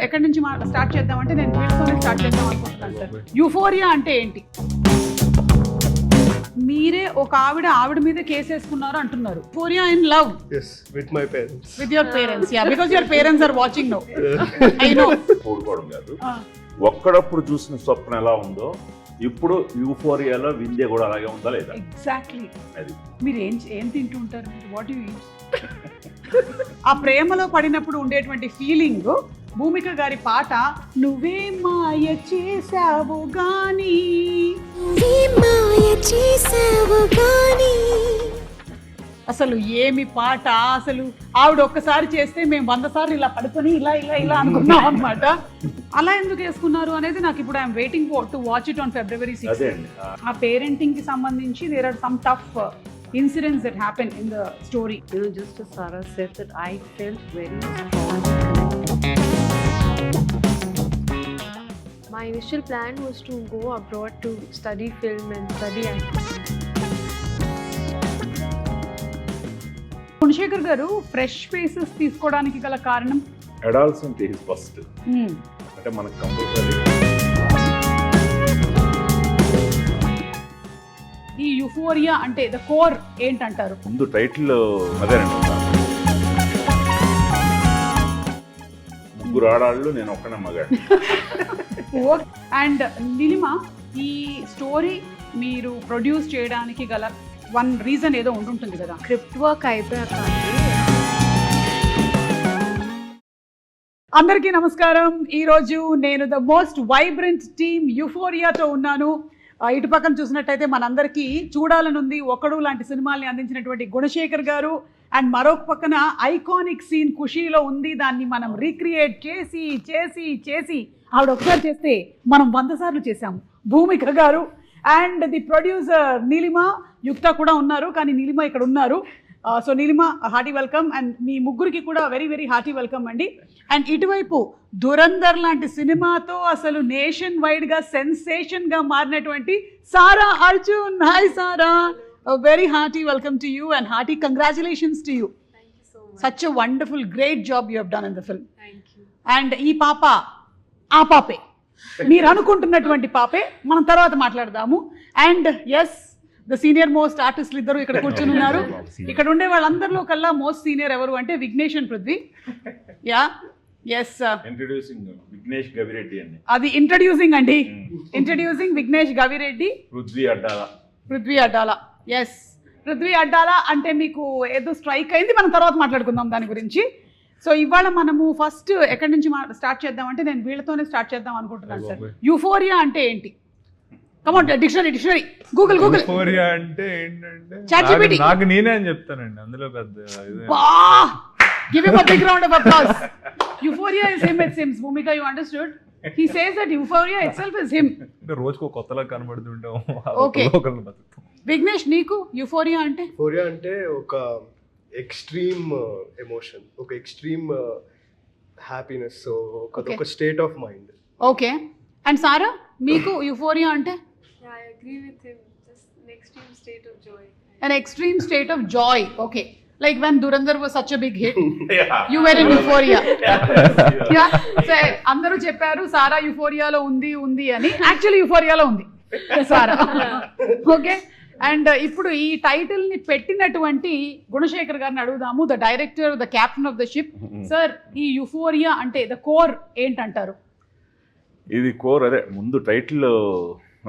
ఎక్కడి నుంచి స్టార్ట్ చేద్దామంటే నేను వీళ్ళతోనే స్టార్ట్ చేద్దాం అనుకుంటున్నాను సార్. యూఫోరియా అంటే ఏంటి? మీరే ఒక ఆవిడ మీద కేసు వేసుకున్నారు అంటున్నారు. Euphoria in love with my parents. with your parents, yeah, because your parents are watching now. I know. కోరుకోవడం కాదు, ఒక్కడప్పుడు చూసిన స్వప్నం ఎలా ఉందో ఇప్పుడు యూఫోరియాలో వింధ్య కూడా అలాగే ఉందా లేదా? ఎగ్జాక్ట్లీ. అది మీరు ఏం తింటుంటారు? What you eat? ఆ ప్రేమలో పడినప్పుడు ఉండేటువంటి ఫీలింగ్. భూమిక గారి పాట నువ్వే మాయ చేసావు గాని, అసలు ఏమి పాట అసలు. ఆవిడ ఒక్కసారి చేస్తే మేము 100 సార్లు ఇలా పడుకొని ఇలా అనుకున్నాం అనమాట. అలా ఎందుకు వేసుకున్నారు అనేది నాకు ఇప్పుడు I'm waiting to watch it on February 6. ఆ పేరెంటింగ్ కి సంబంధించి there are some tough incidents that happen in the story. You know, just as Sarah said, that I felt very strong. My initial plan was to go abroad to study film and study acting. Gunasekhar గారు fresh faces తీసుకోవడానికి గల కారణం? Adolescent is first. అంటే మనకు compulsory ఈ euphoria అంటే the core ఏంటంటారు? ముందు టైటిల్ అదేనండి, ముగ్గురు ఆడాళ్ళు నేను ఒక్కనే మగాడు. అండ్ నీలిమ, ఈ స్టోరీ మీరు ప్రొడ్యూస్ చేయడానికి గల వన్ రీజన్ ఏదో ఉంటుంటుంది కదా? స్క్రిప్ట్ వర్క్ అయిపోయాక అందరికీ నమస్కారం. ఈరోజు నేను ద మోస్ట్ వైబ్రెంట్ టీమ్ యూఫోరియాతో ఉన్నాను. ఇటు పక్కన చూసినట్టయితే మనందరికీ చూడాలనుంది ఒకడు లాంటి సినిమాల్ని అందించినటువంటి గుణశేఖర్ గారు, అండ్ మరొక పక్కన ఐకానిక్ సీన్ ఖుషీలో ఉంది. దాన్ని మనం రీక్రియేట్ చేసి చేసి చేసి ఆవిడ ఒకసారి చేస్తే మనం 100 సార్లు చేశాము, భూమిక గారు. అండ్ ది ప్రొడ్యూసర్ నీలిమ, యుక్త కూడా ఉన్నారు, కానీ నీలిమ ఇక్కడ ఉన్నారు. So Neelima, hearty welcome. And మీ ముగ్గురికి కూడా వెరీ వెరీ హార్టీ వెల్కమ్ అండి. అండ్ ఇటువైపు దురందర్ లాంటి సినిమాతో అసలు నేషన్ వైడ్గా సెన్సేషన్గా మారినటువంటి Sara Arjun. Hi Sara, very hearty welcome to you and hearty congratulations to you. Such a wonderful great job you have done in the film. And ఈ పాప ఆ పాపే, మీరు అనుకుంటున్నటువంటి పాపే. మనం తర్వాత మాట్లాడదాము. And yes, the senior most ఆర్టిస్టులు ఇద్దరు ఇక్కడ కూర్చొని ఉన్నారు. ఇక్కడ ఉండే వాళ్ళందరిలో కల్లా మోస్ట్ సీనియర్ ఎవరు అంటే Vignesh and Prithvi. Yeah, yes, introducing Vignesh Gavireddy అండి. అది ఇంట్రడ్యూసింగ్ అండి, ఇంట్రడ్యూసింగ్ విఘ్నేష్ గవిరెడ్డి, పృథ్వీ అడ్డాలా. ఎస్, పృథ్వీ అడ్డాలా అంటే మీకు ఏదో స్ట్రైక్ అయింది, మనం తర్వాత మాట్లాడుకుందాం దాని గురించి. సో ఇవాళ మనము ఫస్ట్ ఎక్కడి నుంచి స్టార్ట్ చేద్దామంటే నేను వీళ్ళతోనే స్టార్ట్ చేద్దాం అనుకుంటున్నాను సార్. యూఫోరియా అంటే ఏంటి? Come on, dictionary Google. Euphoria అంటే ఏంటంటే ChatGPT. నాకు నేనే అని చెప్తానండి, అందులో పెద్ద give him a big round of applause. Euphoria is him, it's him. Bhumika, you understood? He says that euphoria itself is him. రోజుకో కొత్తలా కనబడుతుంటాం. ఓకే, విఘ్నేష్, నీకు యూఫోరియా అంటే? యూఫోరియా అంటే ఒక ఎక్స్ట్రీమ్ ఎమోషన్, ఒక ఎక్స్ట్రీమ్ హ్యాపీనెస్, ఒక state of mind. Okay. And Sara, మీకు euphoria అంటే? I agree with him. Just an extreme state of joy. An extreme state of joy. Okay. Like when Durandar was such a big hit, you were in euphoria. Yeah. So అందరూ చెప్పారు సారా యూఫోరియాలో ఉంది అని. Actually యూఫోరియాలో ఉంది సారా. Okay. And ఇప్పుడు ఈ title ని పెట్టినటువంటి గుణశేఖర్ గారిని అడుగుదాము, the director, the captain of the ship. Sir, ఈ యూఫోరియా అంటే ద కోర్ ఏంటంటారు? ఇది కోర్ అదే, ముందు టైటిల్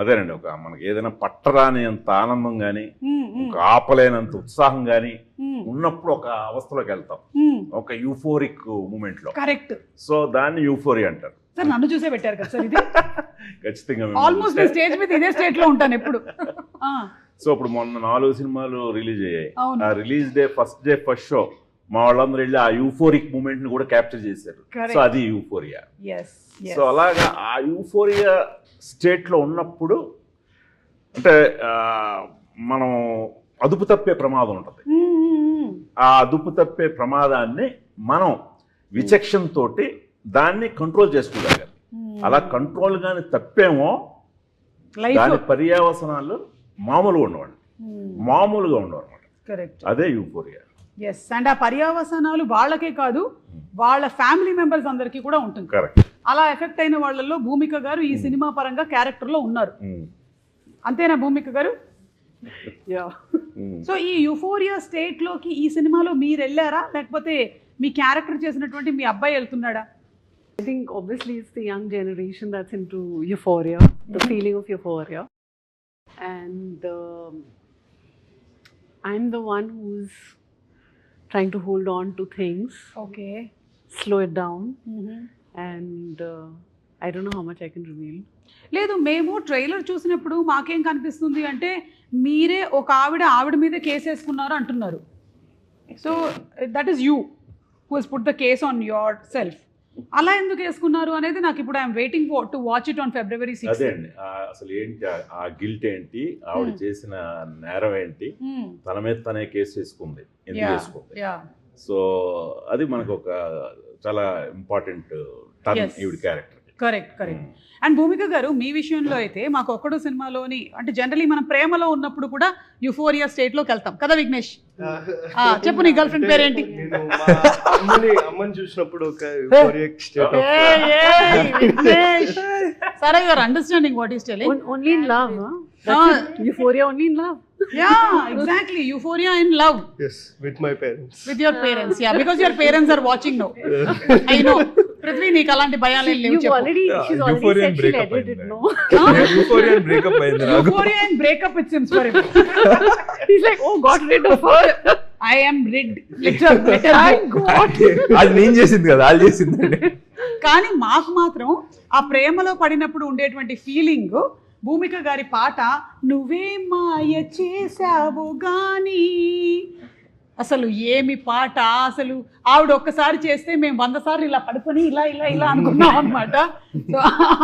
అదేనండి. ఒక మనకి ఏదైనా పట్టరాని అంత ఆనందం కానీ, ఒక ఆపలేనంత ఉత్సాహం కానీ ఉన్నప్పుడు ఒక అవస్థలోకి వెళ్తాం, ఒక యూఫోరిక్ మూమెంట్ లో. కరెక్ట్. సో దాన్ని యూఫోరియా అంటారు. సార్, నన్ను చూసే పెట్టారు కదా సార్ ఇది. ఖచ్చితంగా ఆల్మోస్ట్ స్టేజ్ మీద ఇదే స్టేట్ లో ఉంటాను ఎప్పుడు. సో ఇప్పుడు మొన్న 4 సినిమాలు రిలీజ్ అయ్యాయి. ఆ రిలీజ్ డే ఫస్ట్ షో మా వాళ్ళందరూ వెళ్ళి ఆ యూఫోరిక్ మూమెంట్ ని కూడా క్యాప్చర్ చేశారు. సో అది యూఫోరియా. సో అలాగా ఆ యూఫోరియా స్టేట్ లో ఉన్నప్పుడు అంటే మనం అదుపు తప్పే ప్రమాదం ఉంటుంది. ఆ అదుపు తప్పే ప్రమాదాన్ని మనం విచక్షణ తోటి దాన్ని కంట్రోల్ చేసుకోగలగాలి. అలా కంట్రోల్ గాని తప్పేమో దాని పర్యావసనాలు మామూలుగా ఉండవు అనమాట. అదే యూఫోరియా. ఎస్, అండ్ ఆ పర్యావసనాలు వాళ్ళకే కాదు వాళ్ళ ఫ్యామిలీ మెంబర్స్ అందరికీ కూడా ఉంటుంది. కరెక్ట్. అలా ఎఫెక్ట్ అయిన వాళ్ళల్లో భూమిక గారు ఈ సినిమా పరంగా క్యారెక్టర్లో ఉన్నారు. అంతేనా భూమిక గారు? సో ఈ యూఫోరియా స్టేట్లోకి ఈ సినిమాలో మీరు వెళ్ళారా, లేకపోతే మీ క్యారెక్టర్ చేసినటువంటి మీ అబ్బాయి వెళ్తున్నాడా? I think obviously it's the young generation that's into euphoria, the feeling of euphoria. And I'm the one who's trying to hold on to things, okay. slow it down, and I don't know how much I can reveal. లేదు, మేము trailer చూసినప్పుడు మాకేం కనిపిస్తుంది అంటే మీరే ఒక ఆవిడ మీద కేసు వేసుకున్నారు అంటున్నారు. So that is you who has put the case on your self. అలా ఎందుకు వేసుకున్నారు అనేది నాకు ఇప్పుడు I'm waiting for to watch it on February 6. అదే అండి, అసలు ఏంటి ఆ గిల్ట్ ఏంటి, ఆవిడ చేసిన నేరం ఏంటి, తన మీద తనే కేసు వేసుకుంది, ఎందుకు వేసుకుంది. సో అది మనకు ఒక చాలా ఇంపార్టెంట్ టర్న్ ఈవిడ క్యారెక్టర్. కరెక్ట్. అండ్ భూమిక గారు, మీ విషయంలో అయితే మాకు ఒక్కడు సినిమాలోని అంటే జనరలీ మనం ప్రేమలో ఉన్నప్పుడు కూడా యూఫోరియా స్టేట్లోకి వెళ్తాం కదా విఘ్నేష్? చెప్పు, నీ గర్ల్ ఫ్రెండ్ పేరేంటి? నేను మా అమ్మని చూసినప్పుడు ఒక యూఫోరిక్ స్టేట్ సరే, your understanding what is telling. Only in love, huh? That's it. Euphoria only in love. Yeah, exactly. Euphoria in love. Yes, with my parents. With your parents, yeah, because your parents are watching now. I know. Prithvi, నీకు అలాంటి భయాలు ఏం లేవు? She's already Euphoria said she'll breakup edit it, అయింది. no? Euphoria breakup అయింది నాకు. Euphoria and breakup it seems for him. He's like, oh, got rid of her. I am rid. Better thank God. అది నేను చేసింది కదా, వాళ్ళు చేసిందండి. కానీ మాకు మాత్రం ఆ ప్రేమలో పడినప్పుడు ఉండేటువంటి ఫీలింగ్, భూమిక గారి పాట నువ్వే మాయ చేసావు గాని, అసలు ఏమి పాట అసలు. ఆవిడ ఒక్కసారి చేస్తే మేము 100 సార్లు ఇలా పడుకొని ఇలా అనుకున్నాం అనమాట. సో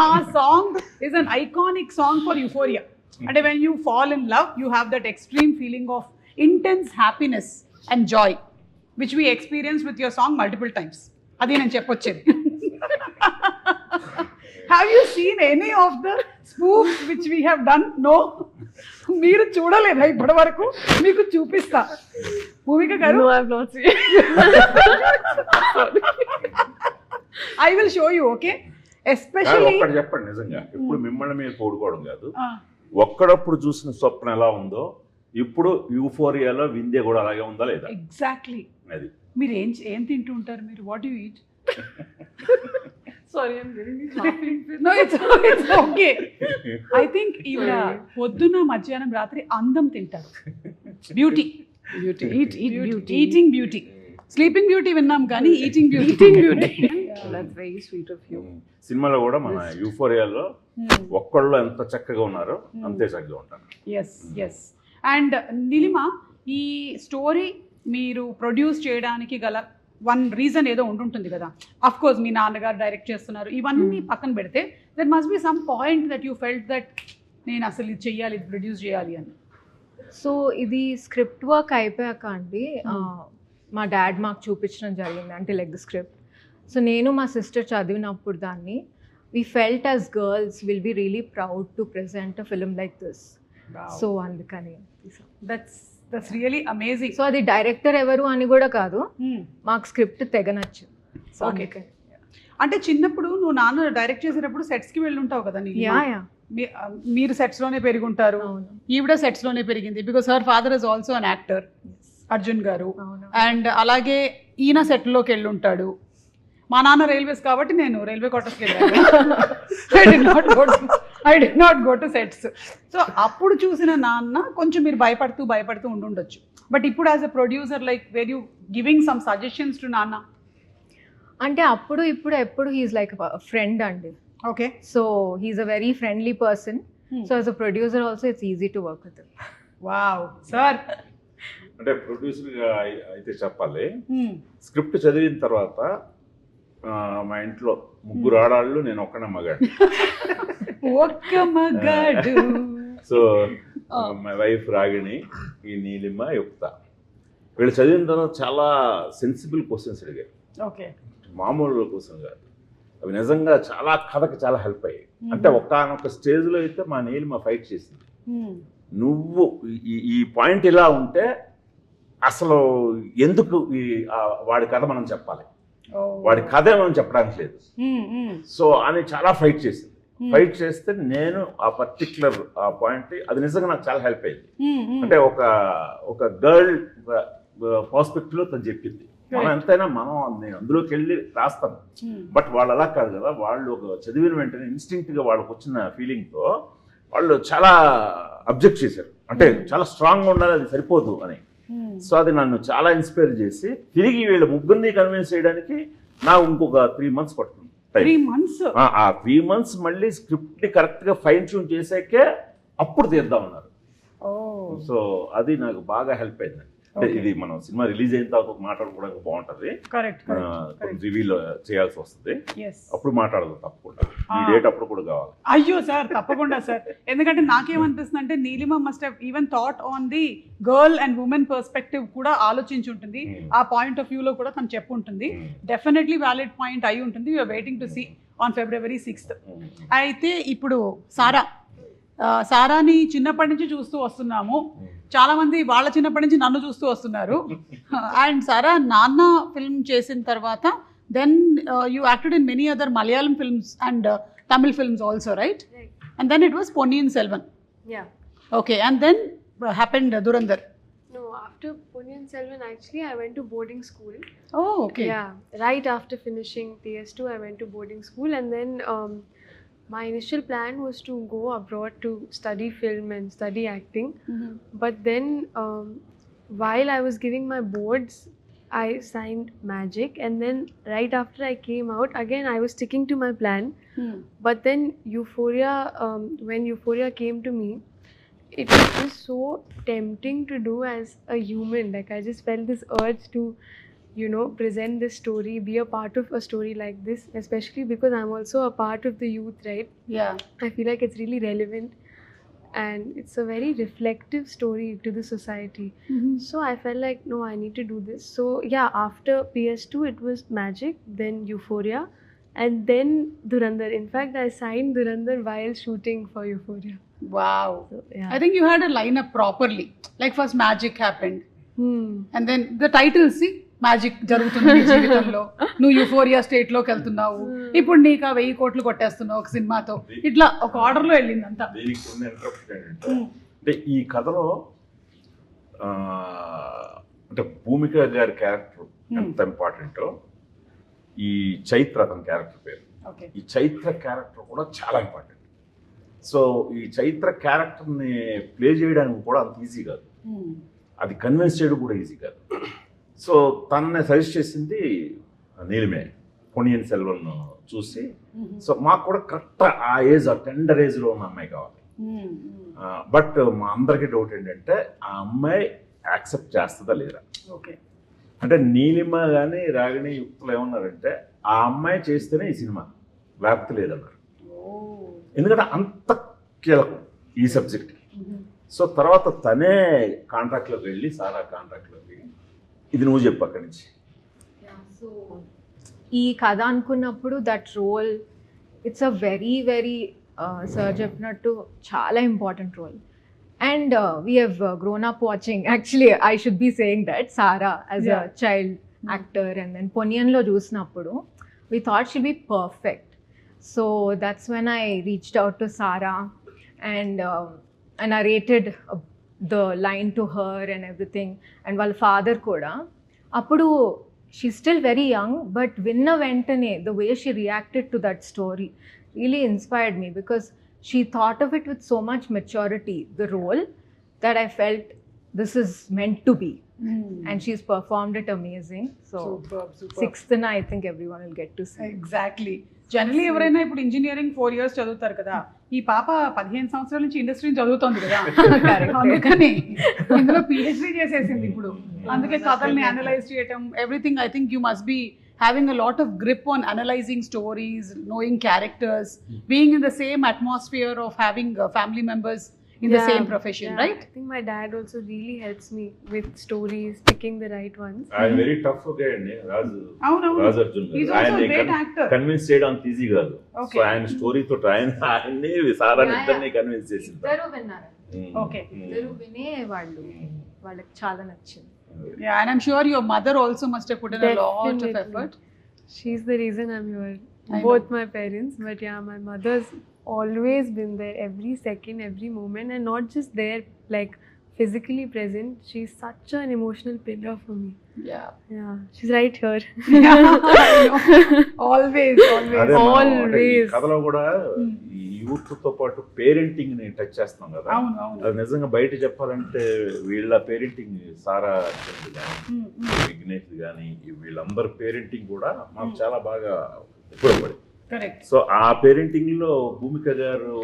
ఆ song is an iconic song for euphoria. అంటే when you fall in love you have that extreme feeling of intense happiness and joy which we experience with your song multiple times. అది నేను చెప్పొచ్చేది. Have you seen any of the spoofs which we have done? No. మీరు చూడలేదా ఇప్పటి వరకు? మీకు చూపిస్తా. భూమిక గారు, No, I've not seen. I will show you, okay? Especially ఒక్కటి చెప్పండి, నిజంగా ఇప్పుడు మిమ్మల్ని మీరు పోడుకోవడం కాదు, ఒక్కడప్పుడు చూసిన స్వప్నం ఎలా ఉందో ఇప్పుడు యూఫోరియాలో వింధ్య కూడా అలాగే ఉందా లేదా? ఎగ్జాక్ట్లీ. అది మీరు ఏం తింటూ ఉంటారు? మీరు what you eat? Sorry, I'm getting laughing. No, it's okay. I think ఈవిడ పొద్దున మధ్యాహ్నం రాత్రి అందం తింటారు. Beauty. Eat beauty. Eating beauty. Sleeping beauty విన్నాం కానీ eating beauty. That's very sweet of you. సినిమాలో కూడా మన యూఫోరియాలో ఒక్కళ్ళు ఎంత చక్కగా ఉన్నారో అంతే చక్కగా ఉంటారు. ఎస్. అండ్ నిలిమ, ఈ స్టోరీ మీరు ప్రొడ్యూస్ చేయడానికి గల వన్ రీజన్ ఏదో ఉంటుంటుంది కదా. అఫ్ కోర్స్ మీ నాన్నగారు డైరెక్ట్ చేస్తున్నారు, ఇవన్నీ పక్కన పెడితే that must be some point that you felt that నేను అసలు ఇది చెయ్యాలి, ఇది ప్రొడ్యూస్ చేయాలి అని. సో ఇది స్క్రిప్ట్ వర్క్ అయిపోయాక అండి మా డాడ్ మాకు చూపించడం జరిగింది, అంటే లైక్ ద స్క్రిప్ట్. సో నేను మా సిస్టర్ చదివినప్పుడు దాన్ని we felt as girls will be really proud to present a film like this. So అందుకని దట్స్ రియలీ అమేజింగ్. సో అది డైరెక్టర్ ఎవరు అని కూడా కాదు, మాకు స్క్రిప్ట్ తెగ నచ్చింది. So okay. అంటే చిన్నప్పుడు నువ్వు నాన్న డైరెక్ట్ చేసేటప్పుడు సెట్స్కి వెళ్ళి ఉంటావు కదా నీ? మీరు సెట్స్లోనే పెరుగుంటారు, ఈవిడ సెట్స్లోనే పెరిగింది. Because her father is also an actor, Arjun గారు. అండ్ అలాగే ఈయన సెట్లోకి వెళ్ళి ఉంటాడు. మా నాన్న రైల్వేస్ కాబట్టి నేను రైల్వే క్వార్టర్స్కి వెళ్ళాను. I did not go to sets. So అప్పుడు చూసిన నాన్న కొంచెం మీరు భయపడుతూ ఉండుండొచ్చు. బట్ ఇప్పుడు as a producer like where you giving some suggestions to నాన్న? అంటే అప్పుడు ఎప్పుడు హీఈస్ లైక్ ఫ్రెండ్ అండి. Okay. So he's a very friendly person. So as a producer also it's easy to work with. Wow sir. అంటే ప్రొడ్యూసర్గా అయితే చెప్పాలి, script చదివిన తర్వాత మా ఇంట్లో 3 ఆడాళ్ళు, నేను ఒక్కనే మగాడు. ఒక్క మగాడు. సో మై వైఫ్ రాగిణి, ఈ నీలిమ, యుక్త, వీళ్ళు చదివిన తర్వాత చాలా సెన్సిబుల్ క్వశ్చన్స్ అడిగారు. ఓకే. మామూలు క్వశ్చన్ కాదు, అవి నిజంగా చాలా కథకి చాలా హెల్ప్ అయ్యాయి. అంటే ఒక్కనొక స్టేజ్లో అయితే మా నీలిమ ఫైట్ చేసింది, నువ్వు ఈ పాయింట్ ఇలా ఉంటే అసలు ఎందుకు వాడి కథ మనం చెప్పాలి, వాడి కథ మనం చెప్పడానికి లేదు. సో అని చాలా ఫైట్ చేసింది. ఫైట్ చేస్తే నేను ఆ పర్టిక్యులర్ ఆ పాయింట్ అది నిజంగా నాకు చాలా హెల్ప్ అయింది. అంటే ఒక గర్ల్ పర్స్పెక్టివ్ లో తను చెప్పింది. మనం ఎంతైనా నేను అందులోకి వెళ్ళి రాస్తాను, బట్ వాళ్ళు అలా కాదు కదా. వాళ్ళు ఒక చదివిన వెంటనే ఇన్స్టింక్ట్ గా వాళ్ళకి వచ్చిన ఫీలింగ్ తో వాళ్ళు చాలా అబ్జెక్ట్ చేశారు. అంటే చాలా స్ట్రాంగ్ గా ఉండాలి, అది సరిపోదు అని. సో అది నన్ను చాలా ఇన్స్పైర్ చేసి తిరిగి వీళ్ళ ముగ్గురిని కన్విన్స్ చేయడానికి నాకు ఇంకొక 3 months పడుతుంది. 3 months? ఆ 3 months మళ్ళీ స్క్రిప్ట్ ని కరెక్ట్ గా ఫైన్ ట్యూన్ చేసాకే అప్పుడు తీద్దాం అన్నారు. సో అది నాకు బాగా హెల్ప్ అయింది. ఇది మనం సినిమా రిలీజ్ అయిన తర్వాత మాట్లాడుకోవడానికి బాగుంటది, రివీల్ చేయాల్సి వస్తుంది, అప్పుడు మాట్లాడదు తప్పకుండా. ఈ డేట్ అప్పుడు కూడా కావాలి. అయ్యో సార్ తప్పకుండా సార్. ఎందుకంటే నాకేమనిపిస్తుంది అంటే Neelima must have even thought on the girl and women perspective కూడా ఆలోచించి ఉంటుంది. ఆ పాయింట్ ఆఫ్ వ్యూ లో కూడా తను చెప్పు ఉంటుంది. డెఫినెట్లీ వ్యాలిడ్ పాయింట్ అయి ఉంటుంది. We're waiting to see on February 6th. అయితే ఇప్పుడు సారాని చిన్నప్పటి నుంచి చూస్తూ వస్తున్నాము. చాలా మంది వాళ్ళ చిన్నప్పటి నుంచి నన్ను చూస్తూ వస్తున్నారు. అండ్ సారా నాన్న ఫిల్మ్ చేసిన తర్వాత then you acted in many other Malayalam films and Tamil films also, right? And then it was Ponniyin Selvan. Yeah. Okay, and then happened Dhurandhar. No, after Ponniyin Selvan, actually, I went to boarding school. Oh, okay. Yeah, right after finishing PS2, I went to boarding school, and then my initial plan was to go abroad to study film and study acting. But then, while I was giving my boards, I signed Magic, and then right after I came out, again I was sticking to my plan. But then Euphoria, when Euphoria came to me, it was so tempting to do as a human. Like I just felt this urge to, present this story, be a part of a story like this, especially because I'm also a part of the youth, right? Yeah. I feel like it's really relevant and it's a very reflective story to the society. So I felt like, no, I need to do this. So yeah, after PS2, it was Magic, then Euphoria, and then Dhurandhar. In fact, I signed Dhurandhar while shooting for Euphoria. Wow. So, yeah. I think you had a lineup properly. Like first Magic happened. And then the titles, see? Magic జరుగుతుంది నీ జీవితంలో, నువ్వు euphoria state లోకి వెళ్తున్నావు, ఇప్పుడు నీకు 1000 కోట్లు కొట్టేస్తున్నావు ఒక సినిమాతో. ఇట్లా ఒక ఆర్డర్ లో వెళ్ళింది అంతా. అంటే ఈ కథలో అంటే భూమిక గారి క్యారెక్టర్ ఎంత ఇంపార్టెంటో, ఈ చైత్ర అతని క్యారెక్టర్ పేరు, ఈ చైత్ర క్యారెక్టర్ కూడా చాలా ఇంపార్టెంట్. సో ఈ చైత్ర క్యారెక్టర్ని ప్లే చేయడానికి కూడా అంత ఈజీ కాదు, అది కన్విన్స్ చేయడం కూడా ఈజీ కాదు. సో తనని సజెస్ట్ చేసింది నీలిమే, పొన్నియిన్ సెల్వన్ చూసి. సో మాకు కూడా కరెక్ట్ ఆ ఏజ్, ఆ టెండర్ ఏజ్లో ఉన్న అమ్మాయి కావాలి. బట్ మా అందరికీ డౌట్ ఏంటంటే ఆ అమ్మాయి యాక్సెప్ట్ చేస్తుందా లేదా. అంటే నీలిమ కానీ రాగిణి యుక్తులు ఏమన్నారంటే ఆ అమ్మాయి చేస్తేనే ఈ సినిమా, లేకపోతే లేదన్నారు. ఎందుకంటే అంత కీలకం ఈ సబ్జెక్ట్కి. సో తర్వాత తనే కాంట్రాక్ట్లోకి వెళ్ళి, సారా కాంట్రాక్ట్లోకి, ఇది నువ్వు చెప్పు అక్కడి నుంచి. సో ఈ కథ అనుకున్నప్పుడు that role it's a very very sir చెప్పినట్టు చాలా important role. And we have grown up watching, actually I should be saying that Sara as a child actor, and then పొన్నియన్లో చూసినప్పుడు we thought she be perfect. So that's when I reached out to Sara and I rated the line to her and everything, and వాళ్ళ father కూడా అప్పుడు she's still very young, but విన్న వెంటనే the way she reacted to that story really inspired me, because she thought of it with so much maturity, the role, that I felt this is meant to be. And she's performed it amazing. So superb. 6th na I think everyone will get to see. Exactly. Generally ఎవరైనా ఇప్పుడు engineering 4 years చదువుతారు కదా, ఈ పాప 15 సంవత్సరాల నుంచి ఇండస్ట్రీని చదువుతోంది కదా, అందుకని ఇందులో PhD చేసేసింది ఇప్పుడు. అందుకే కథల్ని అనలైజ్ చేయటం, everything. I think you must be having a lot of grip on analyzing stories, knowing characters, being in the same atmosphere of having family members in the same profession, right? I think my dad also really helps me with stories, picking the right ones. I'm very tough guy అండి Raju Arjun He's also a great actor. Convince చేయడం అంత easy కాదు. So ఆయన స్టోరీతో ఆయన్ని సారాన్ని ఇద్దరిని convince చేసింది. ఇద్దరు విన్నారు. ఓకే, ఇద్దరు వినే వాళ్ళకి చాలా నచ్చింది. Yeah, and I'm sure your mother also must have put in a lot of Definitely. effort. She's the reason I'm here. I Both my parents, but yeah, my mother's always been there every second, every moment, and not just there, like physically present. She's such an emotional pillar for me. Yeah. Yeah, she's right here. Yeah, I know. Always, always. అదే మనం అంటే ఈ Always. కథలో కూడా ఈ youth తో పాటు parenting ని టచ్ చేస్తాం కదా. అవును, అవును. అది నిజంగా బయట చెప్పాలంటే వీళ్ళ పేరెంటింగ్ సారా చంద్ కానీ విఘ్నేష్ కానీ వీళ్ళందరి పేరెంటింగ్ కూడా మాకు చాలా బాగా ఉపయోగపడింది. కరెక్ట్. సో ఆ పేరెంటింగ్ లో భూమిక గారు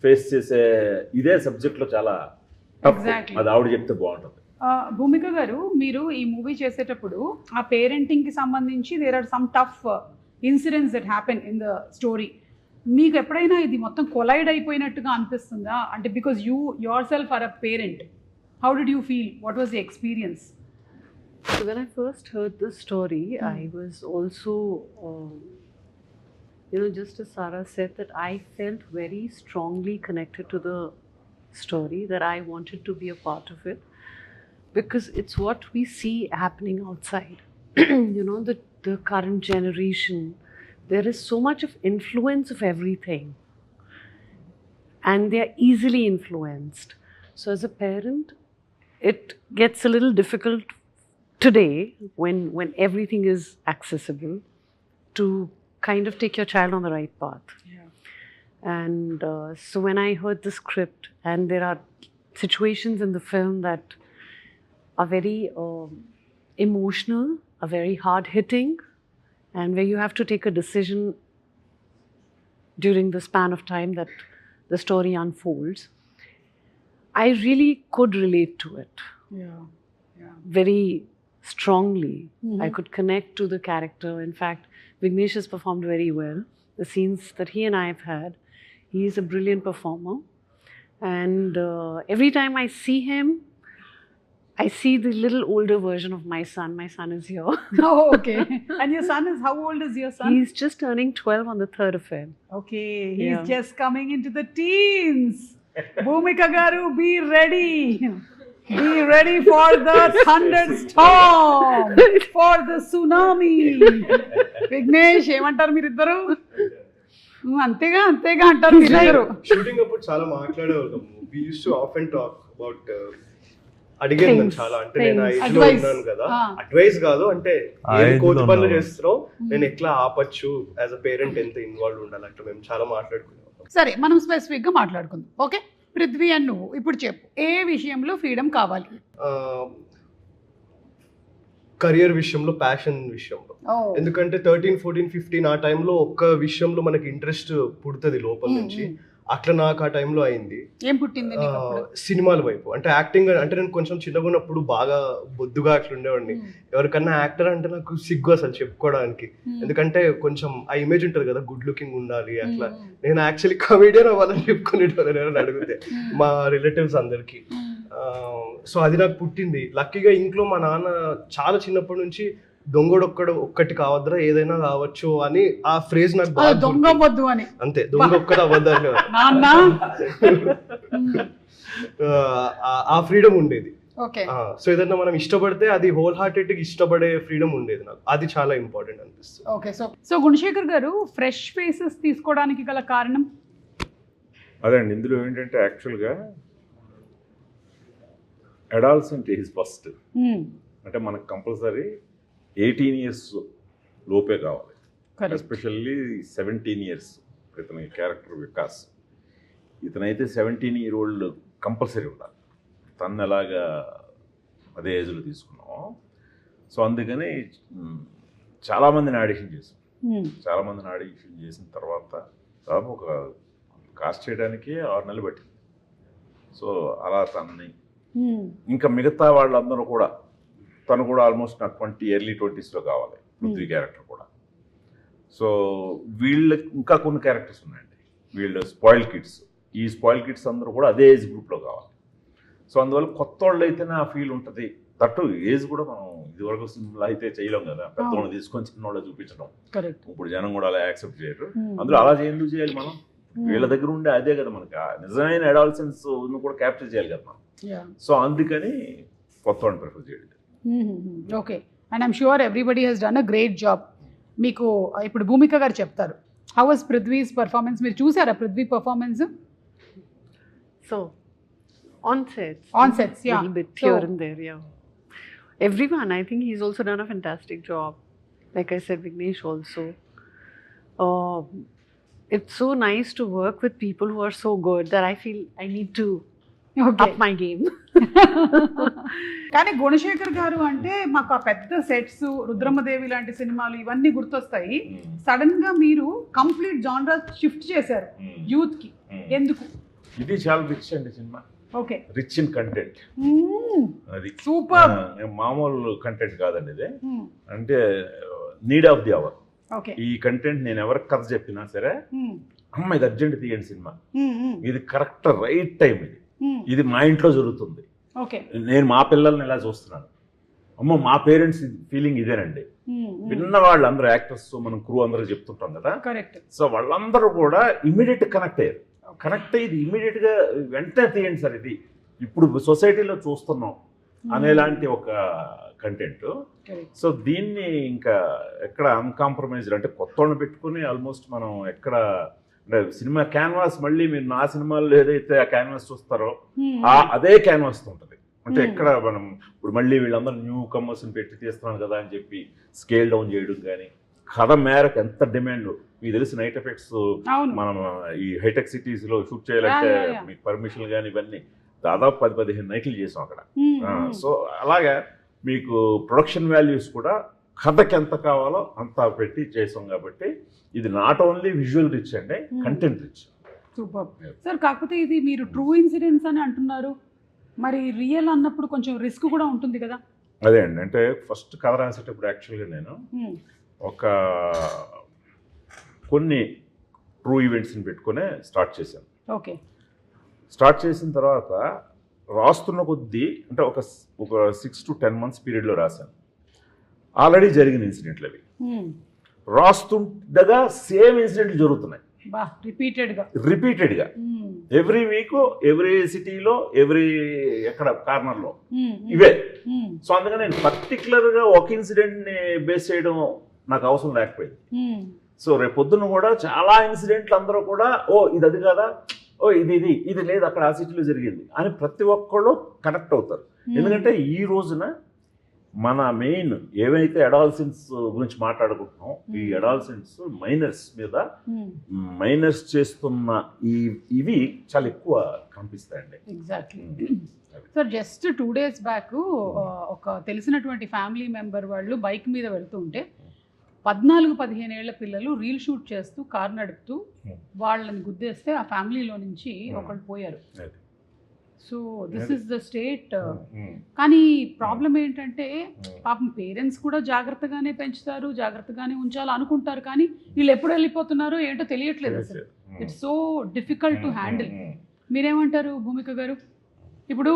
ఫేస్ చేసే ఇదే సబ్జెక్ట్ లో చాలా tough. Exactly. అది ఆవిడ చెప్తే బాగుంటుంది. భూమిక గారు, మీరు ఈ మూవీ చేసేటప్పుడు ఆ పేరెంటింగ్ కి సంబంధించి there are some tough incidents that happen in the story. మీకు ఎప్పుడైనా ఇది మొత్తం కొలైడ్ అయిపోయినట్టుగా అనిపిస్తుందా? అంటే because you yourself are a parent, how did you feel? What was the experience? So when I first heard this story, I was also, just as Sarah said, that I felt very strongly connected to the story, that I wanted to be a part of it, because it's what we see happening outside. The current generation, there is so much of influence of everything, and they are easily influenced. So as a parent, it gets a little difficult today when everything is accessible to kind of take your child on the right path. And so when I heard the script, and there are situations in the film that are very emotional, are very hard hitting, and where you have to take a decision during the span of time that the story unfolds, I really could relate to it. Yeah. Very strongly. I could connect to the character. In fact, Vignesh has performed very well. The scenes that he and I have had, he is a brilliant performer. And every time I see him, I see the little older version of my son. My son is here. Oh, okay. And your son is, how old is your son? He's just turning 12 on the 3rd of Feb. Okay, he's Yeah. just coming into the teens. Bhumika garu, be ready. Be ready for the thunderstorm, for the tsunami. Vignesh, ఏమంటారు మీరిద్దరు? అంతేగా అంతేగా అంటారు మీరిద్దరు. Shooting అప్పుడు చాలా మాట్లాడేవాళ్ళం. We use to often talk about అడిగాను నేను చాలా. అంటే నేను ఆ ఏజ్ లో ఉన్నాను కదా, అడ్వైస్ కాదు, అంటే ఏం కోతి పనులు చేస్తున్నావు, నేను ఎట్లా ఆపచ్చు, యాజ్ అ పేరెంట్ ఎంత ఇన్వాల్వ్ ఉండాలి, అంటే మేము చాలా మాట్లాడుకున్నాం. సరే, మనం స్పెసిఫిక్ గా మాట్లాడుకుందాం. ఓకే, పృథ్వీ అండ్ నువ్వు ఇప్పుడు చెప్పు, ఏ విషయంలో ఫ్రీడమ్ కావాలి? కెరియర్ విషయంలో, ప్యాషన్ విషయంలో. ఎందుకంటే 13, 14, 15 ఆ టైంలో ఒక్క విషయంలో మనకి ఇంట్రెస్ట్ పుడుతుంది లోపల నుంచి. అట్లా నాకు ఆ టైంలో అయింది. ఏం పుట్టింది నీకు అప్పుడు? సినిమాల వైపు. అంటే యాక్టింగ్ అంటే నేను కొంచెం చిన్నగా ఉన్నప్పుడు బాగా బొద్దుగా అట్లా ఉండేవాడిని. ఎవరికన్నా యాక్టర్ అంటే నాకు సిగ్గు అసలు చెప్పుకోవడానికి. ఎందుకంటే కొంచెం ఆ ఇమేజ్ ఉంటుంది కదా, గుడ్ లుకింగ్ ఉండాలి అట్లా. నేను యాక్చువల్లీ కమెడియన్ అవ్వాలని చెప్పుకునేటోళ్ళని ఎవరైనా అడిగితే మా రిలేటివ్స్ అందరికి. సో అది నాకు పుట్టింది. లక్కీగా ఇంట్లో మా నాన్న చాలా చిన్నప్పటి నుంచి దొంగడు ఒక్కటి కావద్దురా, ఏదైనా కావచ్చు అని ఆ ఫ్రేజ్ నాకు బాగా దొంగ వద్దు అని. అంతే, దొంగ ఒక్కటి అవ్వద్దని ఆ ఫ్రీడమ్ ఉండేది. సో ఏదైనా మనం ఇష్టపడితే అది హోల్ హార్టెడ్ ఇష్టపడే ఫ్రీడమ్ ఉండేది నాకు. అది చాలా ఇంపార్టెంట్ అనిపిస్తుంది. ఓకే, సో గుణశేఖర్ గారు, ఫ్రెష్ ఫేసెస్ తీసుకోవడానికి గల కారణం అదే అండి. ఇందులో ఏంటంటే యాక్చువల్గా అడాల్సెంట్ ఏజ్ ఫస్ట్. అంటే మనకు కంపల్సరీ 18 years లోపే కావాలి. ఎస్పెషల్లీ 17 years ఇతని క్యారెక్టర్ వికాస్. ఇతనైతే 17-year-old కంపల్సరీ ఉండాలి. తను ఎలాగా అదే ఏజ్లో తీసుకున్నాం. సో అందుకని చాలామందిని ఆడిషన్ చేసాం. చాలామందిని ఆడిషన్ చేసిన తర్వాత దాదాపు ఒక కాస్ట్ చేయడానికి 6 నెలలు పట్టింది. సో అలా తనని ఇంకా మిగతా వాళ్ళందరూ కూడా, తను కూడా ఆల్మోస్ట్ నాకు 20 early 20s కావాలి పృథ్వీ క్యారెక్టర్ కూడా. సో వీళ్ళకి ఇంకా కొన్ని క్యారెక్టర్స్ ఉన్నాయండి. వీళ్ళు స్పాయిల్ కిడ్స్. ఈ స్పాయిల్ కిడ్స్ అందరూ కూడా అదే ఏజ్ గ్రూప్లో కావాలి. సో అందువల్ల కొత్త వాళ్ళు అయితేనే ఆ ఫీల్ ఉంటుంది. తట్టు ఏజ్ కూడా మనం ఇదివరకు సినిమాలో అయితే చేయలేం కదా, పెద్దవాళ్ళని తీసుకొని చిన్నవాళ్ళు చూపించడం. ఇప్పుడు జనం కూడా అలా యాక్సెప్ట్ చేయరు. అందులో అలా ఎందుకు చేయాలి మనం? వీళ్ళ దగ్గర ఉండే అదే కదా మనకి నిజమైన అడాల్సెన్స్ కూడా క్యాప్చర్ చేయాలి కదా మనం. సో అందుకని కొత్త వాళ్ళని ప్రిఫర్ చేయడం. Okay, and I'm sure everybody has done a great job. మీకు ఇప్పుడు భూమిక గారు చెప్తారు, హౌ వాస్ పృథ్వీస్ పర్ఫార్మెన్స్? మీరు చూసారా Prithvi performance? So, on sets. On sets, yeah. Little bit So- here and there, yeah. Everyone, I think he's also done a fantastic job. Like I said, Vignesh also. It's so nice to work with people who are so good that I feel I need to okay. up my game. కానీ గుణశేఖర్ గారు అంటే మాకు ఆ పెద్ద sets, Rudrammadevi లాంటి సినిమాలు ఇవన్నీ గుర్తొస్తాయి. సడన్ గా మీరు కంప్లీట్ జానరా షిఫ్ట్ చేశారు యూత్ కి, ఎందుకు? ఇది చాలా రిచ్ అండి సినిమా, ఓకే, రిచ్ ఇన్ కంటెంట్. అది సూపర్. మామూలు కంటెంట్ కాదండి ఇది, అంటే need of the hour. Okay, ఈ కంటెంట్ నేను ఎవరికి కథ చెప్పినా సరే, అమ్మ ఇది అర్జెంట్ తీయండి సినిమా, ఇది కరెక్ట్ రైట్ టైం, ఇది మా ఇంట్లో జరుగుతుంది, ఓకే, నేను మా పిల్లల్ని ఇలా చూస్తున్నాను, అమ్మ మా పేరెంట్స్ ఫీలింగ్ ఇదేనండి. విన్న వాళ్ళందరూ యాక్టర్స్, మనం క్రూ అందరూ చెప్తుంటాం కదా, కరెక్ట్. సో వాళ్ళందరూ కూడా ఇమీడియట్ కనెక్ట్ అయ్యారు. కనెక్ట్ అయ్యి ఇమీడియట్గా వెంటనే తీయండి సార్, ఇది ఇప్పుడు సొసైటీలో చూస్తున్నాం అనేలాంటి ఒక కంటెంట్. సో దీన్ని ఇంకా ఎక్కడ అన్కాంప్రమైజ్డ్, అంటే కొత్త వాళ్ళని పెట్టుకుని ఆల్మోస్ట్ మనం ఎక్కడ, అంటే సినిమా క్యాన్వాస్ మళ్ళీ మీరు నా సినిమాల్లో ఏదైతే ఆ క్యాన్వాస్ చూస్తారో అదే క్యాన్వాస్ ఉంటుంది. అంటే ఎక్కడ మనం ఇప్పుడు మళ్ళీ వీళ్ళందరూ న్యూ కమర్స్ని పెట్టి తీస్తున్నాం కదా అని చెప్పి స్కేల్ డౌన్ చేయడం కానీ, కథ మేరకు ఎంత డిమాండ్. మీకు తెలిసి నైట్ ఎఫెక్ట్స్ మనం ఈ హైటెక్ సిటీస్లో షూట్ చేయాలంటే మీకు పర్మిషన్ కానీ ఇవన్నీ దాదాపు 10-15 నైట్లు చేసాం అక్కడ. సో అలాగా మీకు ప్రొడక్షన్ వాల్యూస్ కూడా కథకి ఎంత కావాలో అంత పెట్టి చేసాం కాబట్టి ఇది నాట్ ఓన్లీ విజువల్ రిచ్ అండి, కంటెంట్ రిచ్. Super sir. కాకపోతే ఇది మీరు ట్రూ ఇన్సిడెంట్స్ అని అంటున్నారు, మరి రియల్ అన్నప్పుడు కొంచెం రిస్క్ కూడా ఉంటుంది కదా? అదే అండి, అంటే ఫస్ట్ కథ రాసేటప్పుడు యాక్చువల్గా నేను ఒక కొన్ని ట్రూ ఈవెంట్స్ని పెట్టుకునే స్టార్ట్ చేశాను. ఓకే, స్టార్ట్ చేసిన తర్వాత రాస్తున్న కొద్దీ, అంటే ఒక 6 to 10 months పీరియడ్లో రాశాను. ఆల్రెడీ జరిగిన ఇన్సిడెంట్లు అవి, రాస్తుండగా సేమ్ ఇన్సిడెంట్లు జరుగుతున్నాయి రిపీటెడ్గా ఎవ్రీ వీక్, ఎవ్రీ సిటీలో, ఎవ్రీ ఎక్కడ కార్నర్లో ఇవే. సో అందుకని నేను పర్టికులర్గా ఒక ఇన్సిడెంట్ని బేస్ చేయడం నాకు అవసరం లేకపోయింది. సో రేపు పొద్దున్న కూడా చాలా ఇన్సిడెంట్లు అందరూ కూడా, ఓ ఇది అది కదా, ఓ ఇది లేదు అక్కడ ఆ సిటీలో జరిగింది అని ప్రతి ఒక్కళ్ళు కనెక్ట్ అవుతారు. ఎందుకంటే ఈ రోజున మన మెయిన్ ఏవైతే అడాల్సెన్స్ గురించి మాట్లాడుకుంటున్నాం, ఈ అడాల్సెన్స్ మైనర్స్ మీద, మైనర్స్ చేస్తున్న ఇవి చాలా ఎక్కువ కనిపిస్తాయండి. Exactly sir. Just 2 days back ఒక తెలిసినటువంటి ఫ్యామిలీ మెంబర్ వాళ్ళు బైక్ మీద వెళ్తూ ఉంటే 14-15 ఏళ్ల పిల్లలు రీల్ షూట్ చేస్తూ కార్ నడుపుతూ వాళ్ళని గుద్దేస్తే ఆ ఫ్యామిలీలో నుంచి ఒకళ్ళు పోయారు. So this is the state. కానీ ప్రాబ్లం ఏంటంటే పాపం పేరెంట్స్ కూడా జాగ్రత్తగానే పెంచుతారు, జాగ్రత్తగానే ఉంచాలి అనుకుంటారు, కానీ వీళ్ళు ఎప్పుడు వెళ్ళిపోతున్నారో ఏంటో తెలియట్లేదు అసలు. It's so difficult to handle. మీరేమంటారు భూమిక గారు? ఇప్పుడు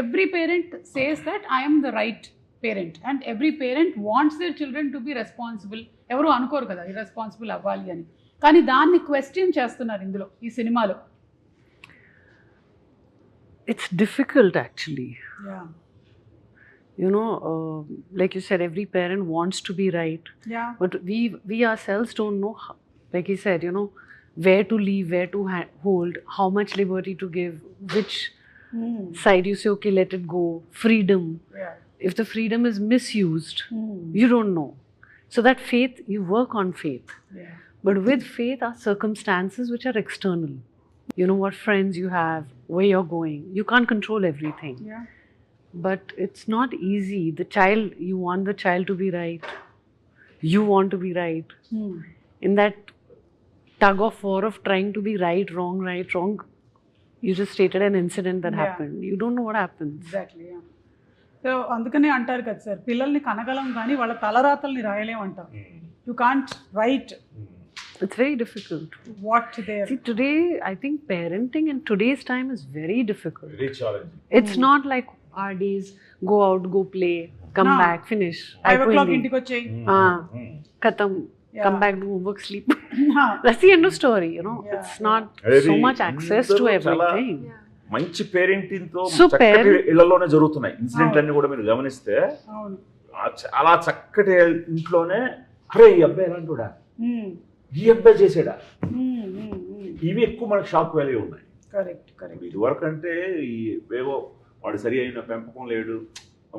every parent says that I'm the right parent and every parent wants their children to be responsible. ఎవరు అనుకోరు కదా ఇర్రెస్పాన్సిబుల్ అవ్వాలి అని, కానీ దాన్ని క్వశ్చన్ చేస్తున్నారు ఇందులో, ఈ సినిమాలో. It's difficult actually. Yeah. You know, like you said, every parent wants to be right. Yeah. But we ourselves don't know, how, like you said, you know, where to leave, where to hold, how much liberty to give, which side you say, okay, let it go. Freedom. Yeah. If the freedom is misused, you don't know. So that faith, you work on faith. Yeah. But with faith are circumstances which are external. You know, what friends you have, where you're going. You can't control everything. Yeah. But it's not easy. The child, you want the child to be right. You want to be right. In that tug of war of trying to be right, wrong, you just stated an incident that happened. You don't know what happens. Exactly, yeah. So అందుకనే అంటారు కదా sir, పిల్లల్ని కనగలం కానీ వాళ్ళ తలరాతల్ని రాయలేం అంటారు. You can't right. It's very difficult. What there? See, today, I think parenting in today's time is very difficult. Very challenging. It's not like our days, go out, go play, come back, finish. 5 o'clock ఇంటికి వచ్చేయి, khatam, come back, do homework, sleep. That's the end of story, you know. It's not so much access to everything. మంచి parenting తో Super. చక్కటి ఇళ్లలోనే జరుగుతున్నాయి incident అన్ని కూడా మీరు గమనిస్తే అవును. చాలా చక్కటి ఇంట్లోనే అరే ఈ అబ్బాయి ఎలాంటివాడా, ఈ అబ్బాయి చేసాడా, ఇవి ఎక్కువ మనకు షాక్ వాల్యూ ఉన్నాయి. Correct correct. ఇది వరకు అంటే ఈ ఏవో వాడు సరి అయిన పెంపకం లేడు,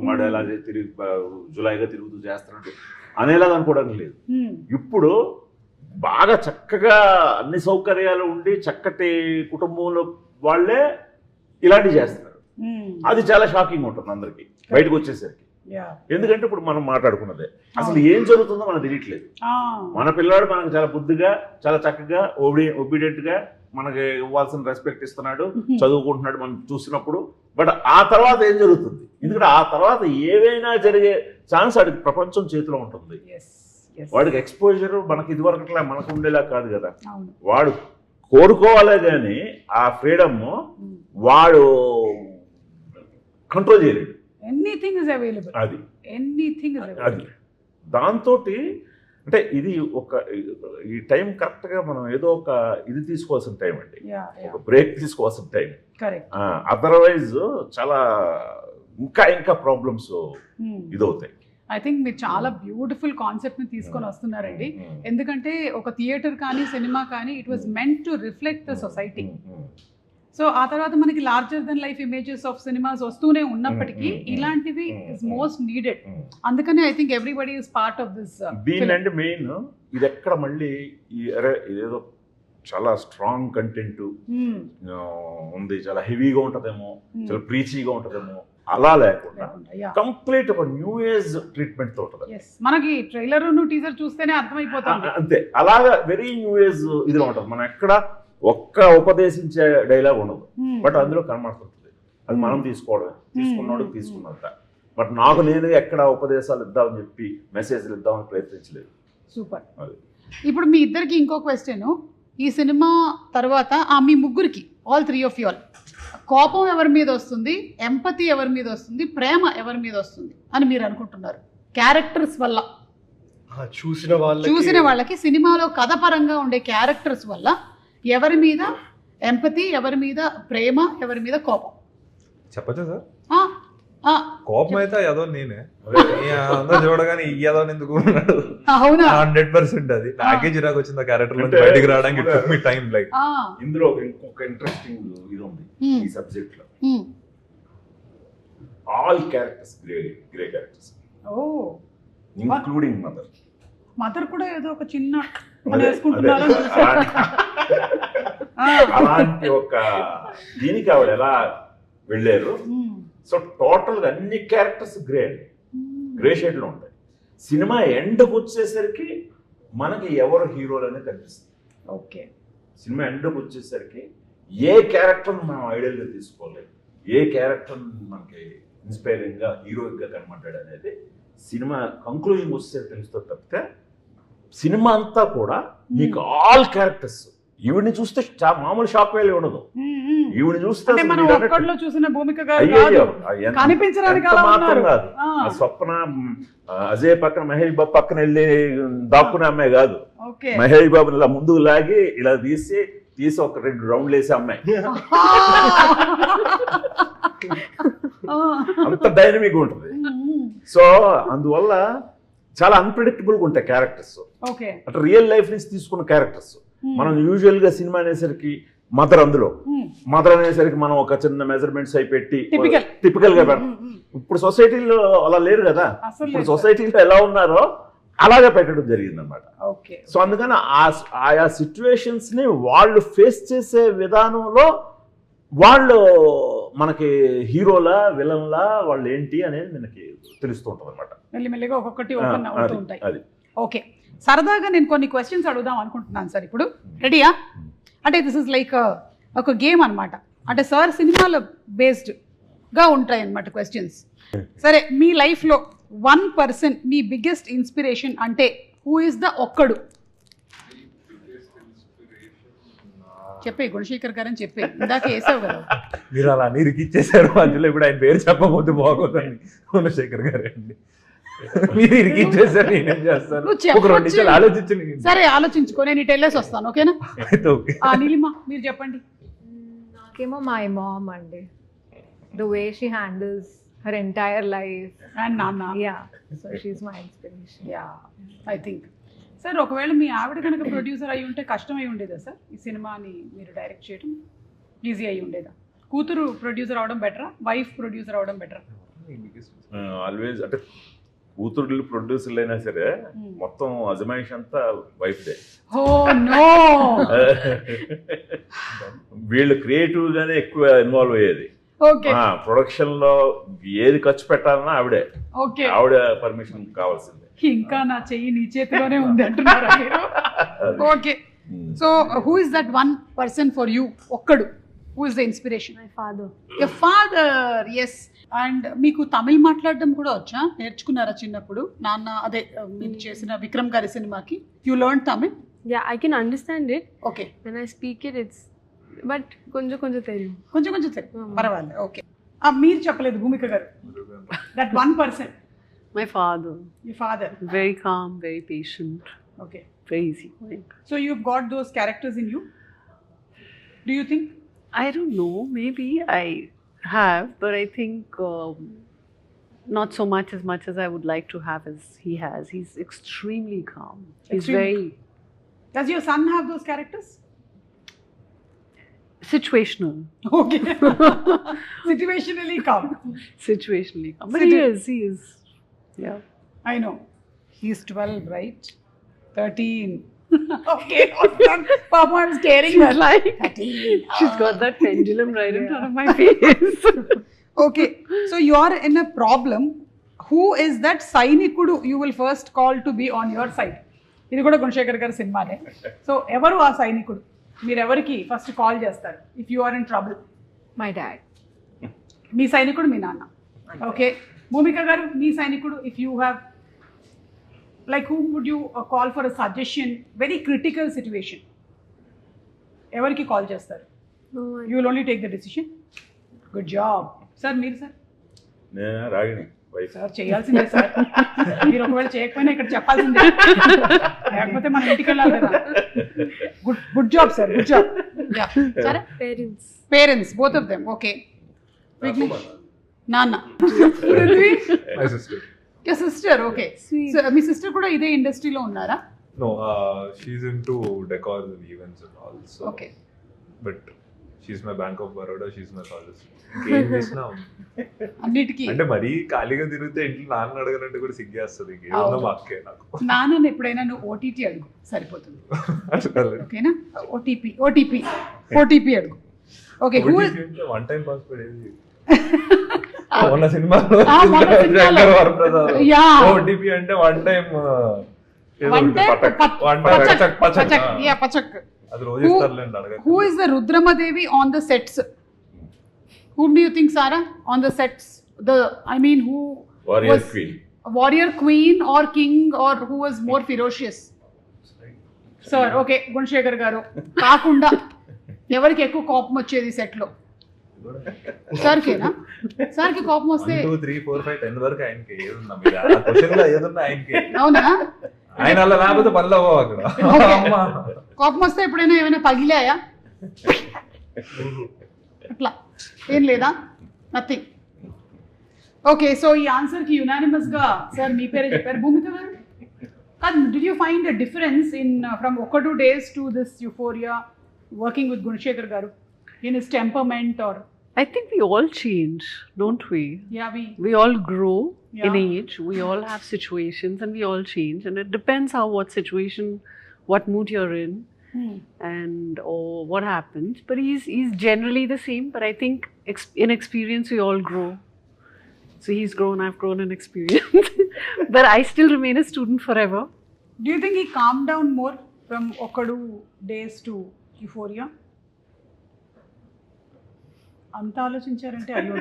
వాడు ఎలా తిరిగి జులాయిగా తిరుగుతూ చేస్తున్నాడు అనేలాగా అనుకోవడానికి లేదు. ఇప్పుడు బాగా చక్కగా అన్ని సౌకర్యాలు ఉండి చక్కటి కుటుంబంలో వాళ్ళే ఇలాంటివి చేస్తున్నారు. అది చాలా షాకింగ్ ఉంటుంది అందరికి బయటకు వచ్చేసరికి. ఎందుకంటే ఇప్పుడు మనం మాట్లాడుకున్నదే అసలు ఏం జరుగుతుందో మనకు తెలియట్లేదు. మన పిల్లాడు మనకు చాలా బుద్ధిగా చాలా చక్కగా ఒబీడియంట్ గా మనకి ఇవ్వాల్సిన రెస్పెక్ట్ ఇస్తున్నాడు, చదువుకుంటున్నాడు మనం చూసినప్పుడు. బట్ ఆ తర్వాత ఏం జరుగుతుంది, ఎందుకంటే ఆ తర్వాత ఏవైనా జరిగే ఛాన్స్ వాడికి ప్రపంచం చేతిలో ఉంటుంది. వాడికి ఎక్స్పోజర్ మనకి ఇదివరకట్లా మనకు ఉండేలా కాదు కదా. వాడు కోరుకోవాలే కానీ ఆ ఫ్రీడమ్ వాడు కంట్రోల్ చేయలేడు. Anything is available. అది ఎనీథింగ్ ఇస్ అవైలబుల్. అది దాంతో అంటే ఇది ఒక ఈ టైం కరెక్ట్ గా మనం ఏదో ఒక ఇది తీసుకోవాల్సిన టైం అండి, ఒక బ్రేక్ తీసుకోవాల్సిన టైం. అదర్వైజ్ చాలా ఇంకా ప్రాబ్లమ్స్ ఇదవుతాయి. ఐ థింక్ మీరు చాలా బ్యూటిఫుల్ కాన్సెప్ట్ ని తీసుకొని వస్తున్నారండి. ఎందుకంటే ఒక థియేటర్ కానీ సినిమా కానీ it was meant to reflect the society. So ఆ తర్వాత మనకి larger than life images of cinemas వస్తూనే ఉన్నప్పటికీ ఇలాంటివి ఇస్ మోస్ట్ నీడెడ్. అందుకనే I think everybody is part of this. దీని మెయిన్ ఇది ఎక్కడ మళ్ళీ ఇదేదో చాలా స్ట్రాంగ్ కంటెంట్ ఉంది, చాలా హెవీగా ఉంటదేమో, చాలా ప్రీచీగా ఉంటదేమో, అలా లేకుండా కంప్లీట్ ఒక న్యూ ఏజ్ ట్రీట్మెంట్ తో ఉంటుంది. మనకి ట్రైలర్ టీజర్ చూస్తేనే అర్థమైపోతుంది అంతే. అలాగా వెరీ న్యూ ఏజ్ ఇదిలో ఉంటుంది. మనం ఎక్కడ ఒక్క ఉపదేశించే డైలాగ్ ఉండదు, బట్ అందులో కనబడుతుంటుంది. అది మనం తీసుకున్నాడు తీసుకున్నంత. బట్ నాకు నేను ఎక్కడ ఉపదేశాలు ఇద్దామని చెప్పి మెసేజ్లు ఇద్దామని ప్రయత్నించలేదు. సూపర్. ఇప్పుడు మీ ఇద్దరికి ఇంకో క్వశ్చన్. ఈ సినిమా తర్వాత మీ ముగ్గురికి all three of you all కోపం ఎవరి మీద వస్తుంది, ఎంపతి ఎవరి మీద వస్తుంది, ప్రేమ ఎవరి మీద వస్తుంది అని మీరు అనుకుంటున్నారు? క్యారెక్టర్స్ వల్ల చూసిన వాళ్ళకి సినిమాలో కథ పరంగా ఉండే క్యారెక్టర్స్ వల్ల ఎవరి మీద ఎంపతి, ఎవరి మీద ప్రేమ, ఎవరి మీద కోపం చెప్పచ్చా సార్? కోపం అయితే ఏదో నేనే చూడగానే ఈ ఏదో ఎందుకు ఉన్నాడు 100% అది నాకే చిరాకు వచ్చింది ఆ క్యారెక్టర్ నుంచి బయటికి రావడానికి టైం. లైక్ ఇందులో ఇంకొక ఇంట్రెస్టింగ్ ఇది ఉంది ఈ సబ్జెక్ట్ లో. All characters grey characters, including mother కూడా ఏదో ఒక చిన్న అలాంటి ఒక దీనికి ఆవిడ ఎలా వెళ్ళారు. సో టోటల్ గా అన్ని క్యారెక్టర్స్ గ్రే షేడ్ లో ఉంటాయి. సినిమా ఎండ్కి వచ్చేసరికి మనకి ఎవరు హీరోలు అనేది కనిపిస్తుంది. ఓకే, సినిమా ఎండ్కి వచ్చేసరికి ఏ క్యారెక్టర్ మనం ఐడియల్ గా తీసుకోలేదు, ఏ క్యారెక్టర్ మనకి ఇన్స్పైరింగ్ గా హీరోయిక్ గా కనబడ్డాడు అనేది సినిమా కంక్లూజన్ వస్తే తెలుస్తుంది తప్పితే సినిమా అంతా కూడా మీకు ఆల్ క్యారెక్టర్స్. ఈవిడ్ని చూస్తే మామూలు షాక్ వేలు ఉండదు. ఈవిడ్ని చూస్తే మాత్రం కాదు, స్వప్న అజయ్ పక్కన మహేష్ బాబు పక్కన వెళ్ళి దాక్కునే అమ్మాయి కాదు. మహేష్ బాబుని ఇలా ముందుకు లాగి ఇలా తీసి ఒక 2 రౌండ్లు వేసే అమ్మాయి. అంత డైనమిక్ ఉంటుంది. సో అందువల్ల చాలా అన్ప్రెడిక్టబుల్ గా ఉంటాయి క్యారెక్టర్స్. అంటే రియల్ లైఫ్ నుంచి తీసుకున్న క్యారెక్టర్స్. మనం యూజువల్ గా సినిమా అనేసరికి మదర్ అనేసరికి మనం ఒక చిన్న మెజర్మెంట్స్ అయి పెట్టి టిపికల్ గా పెడతాం. ఇప్పుడు సొసైటీలో అలా లేరు కదా. ఇప్పుడు సొసైటీలో ఎలా ఉన్నారో అలాగే పెట్టడం జరిగింది అనమాట. సో అందుకని ఆయా సిచ్యువేషన్స్ ని వాళ్ళు ఫేస్ చేసే విధానంలో వాళ్ళు మనకి హీరోలా విలన్లా వాళ్ళు ఏంటి అనేది మనకి తెలుస్తూ ఉంటుంది అనమాట. మెల్లిమెల్లిగా ఒక్కొక్కటి ఓపెన్ అవుతూ ఉంటాయి. ఓకే, సరదాగా నేను కొన్ని క్వశ్చన్స్ అడుగుదాం అనుకుంటున్నాను సార్. ఇప్పుడు రెడీయా? అంటే దిస్ ఇస్ లైక్ ఒక గేమ్ అనమాట. అంటే సార్ సినిమాలో బేస్డ్గా ఉంటాయి అన్నమాట క్వశ్చన్స్. సరే, మీ లైఫ్లో 1% మీ బిగ్గెస్ట్ ఇన్స్పిరేషన్ అంటే హూ ఇస్ ద ఒక్కడు? చెప్పే గుణశేఖర్ గారు అని చెప్పే, ఇందాక వేసావు కదా. మీరు అలా అన్ని ఇరికిచ్చేసారు మధ్యలో. ఇప్పుడు ఆయన పేరు చెప్పకపోతే బాగోదండి. గుణశేఖర్ గారే అండి. మీరు ఇరికిచ్చేసారు, నేనేం చేస్తాను? ఒక 2 నిమిషాలు ఆలోచించండి. సరే, ఆలోచించుకో, నేను ఇటు వెళ్ళేసి వస్తాను. ఓకేనా? నీలిమా మీరు చెప్పండి. నాకేమో మై మామ్ అండి. The way she handles her entire life. And నాన్న. Yeah. So she's my inspiration. Yeah I think sir ఒకవేళ మీ ఆవిడ కనుక ప్రొడ్యూసర్ అయి ఉంటే కష్టం అయి ఉండేదా సార్ ఈ సినిమాని మీరు డైరెక్ట్ చేయడం? ఈజీ అయి ఉండేదా? కూతురు ప్రొడ్యూసర్ అవడం బెటరా, వైఫ్ ప్రొడ్యూసర్ అవడం బెటరా? ఆల్వేస్ అంటే కూతురు ప్రొడ్యూసర్లు అయినా సరే మొత్తం అజమాయిష్ అంతా వైఫ్ డే. Oh no. వీళ్ళు క్రియేటివ్ గానే ఎక్కువ ఇన్వాల్వ్ అయ్యేది. ఓకే. ప్రొడక్షన్ లో ఏది ఖర్చు పెట్టాలన్నా ఆవిడే. ఓకే. ఆవిడ పర్మిషన్ కావాల్సిందే. ఇంకా నా చెయ్యి నీ చేతిలోనే ఉంది అంటున్నారా మీరు? Okay. So who is that one person for you? ఒక్కడు. Who is the inspiration? My father. Your father. Yes. And మీకు తమిళ్ మాట్లాడడం కూడా వచ్చా? నేర్చుకున్నారా చిన్నప్పుడు? నాన్న అదే మీరు చేసిన విక్రమ్ గారి సినిమాకి you learn Tamil? Yeah, I can understand it. Okay. When I speak it, it's but కొంచెం తెలియదు. కొంచెం తెలియదు. పర్వాలేదు. ఓకే. మీరు చెప్పలేదు భూమిక గారు. That one person. My father. Your father. Very calm, very patient. Okay. Very easygoing. So you've got those characters in you? Do you think? I don't know. Maybe I have, but I think not so much as I would like to have as he has. He's extremely calm. He's very Does your son have those characters? situational. Okay. Situationally calm. Situationally calm. But he is. Yeah. I know. He's 12, right? 13. Okay. Awesome. Papa, I'm scaring her. Like 13. she's got that pendulum right in front of my face. Okay. So you're in a problem. Who is that Sainikudu you will first call to be on your side? ఇది కూడా గుణశేఖర్ గారి సినిమానే. So ఎవరు ఆ సైనికుడు? మీరు ఎవరికి first call చేస్తారు if you are in trouble? My dad. మీ సైనికుడు మీ నాన్న. ఓకే. భూమిక గారు మీ సైనికుడు if you have like whom would you call for a suggestion very critical situation? ఎవరికి కాల్ చేస్తారు? No, you will only take the decision. Good job sir. మీరు సార్? నేను రాగిణి వైఫ్. సార్ చేయాల్సిందే సార్. మీరు ఒకవేళ చేయకపోయినా ఇక్కడ చెప్పాల్సిందే, లేకపోతే మనం ఇంటికి వెళ్ళాలి కదా. Good job sir. Good job. సరే. Parents both of them. Okay. నాన్న. My sister. Your sister, okay. So మీ సిస్టర్ కూడా ఇదే ఇండస్ట్రీలో ఉన్నారా? No, she's into decor and events and all. So. Okay. But she's my Bank of Baroda. She's my solicitor. ఇంకేం చేసినా అన్నిటికీ అంటే మరీ ఖాళీగా తిరిగితే ఇంట్లో నాన్న అడగాలంటే కూడా సిగ్గేస్తుంది. ఇంకేమన్నా మా అక్కే నాకు. నాన్నని ఎప్పుడైనా నువ్వు ఓటీటీ అడుగు సరిపోతుంది. ఓకేనా? ఓటీపీ అడుగు. ఓకే. వన్ టైం పాస్వర్డ్ ఏది మొన్న సినిమాలో ఓటీపీ అంటే వన్ టైం పచక్. అది రోజు ఇస్తారులేండి అడగ. Who is the Rudramadevi on the sets? Whom do you think, Sarah, on the sets? Who Warrior was queen. Warrior queen or king, or who was more ferocious? Sir, okay, Gunasekhar గారు కాకుండా ఎవరికి ఎక్కువ కోపం వచ్చేది set లో? సార్కేనా? సార్కి కోపం వస్తే 1 2 3 4 5 10 వరకు ఆయనకి ఏదున్నా మీరు ఆ క్వశ్చన్ లో ఏదున్నా ఆయనకి. అవునా? ఆయన అలా లేకపోతే పనులు అవ్వవు అక్కడ. కోపం వస్తే ఎప్పుడైనా ఏమైనా పగిలాయా? అట్లా ఏం లేదా? నథింగ్. ఓకే. సో ఈ ఆన్సర్కి యునానిమస్ గా సార్ మీ పేరే చెప్పారు. భూమిక గారు కాదు, did you find a difference in from 1-2 days to this Euphoria working with Gunashekar garu in his temperament or? I think we all change, don't we? Yeah, we all grow in age. We all have situations and we all change, and it depends what situation, what mood you're in, and or what happens. But he's generally the same. But I think in experience we all grow. So he's grown, I've grown in experience. But I still remain a student forever. Do you think he calmed down more from 1-2 days to Euphoria? అంత ఆలోచించారంటే అయ్యో.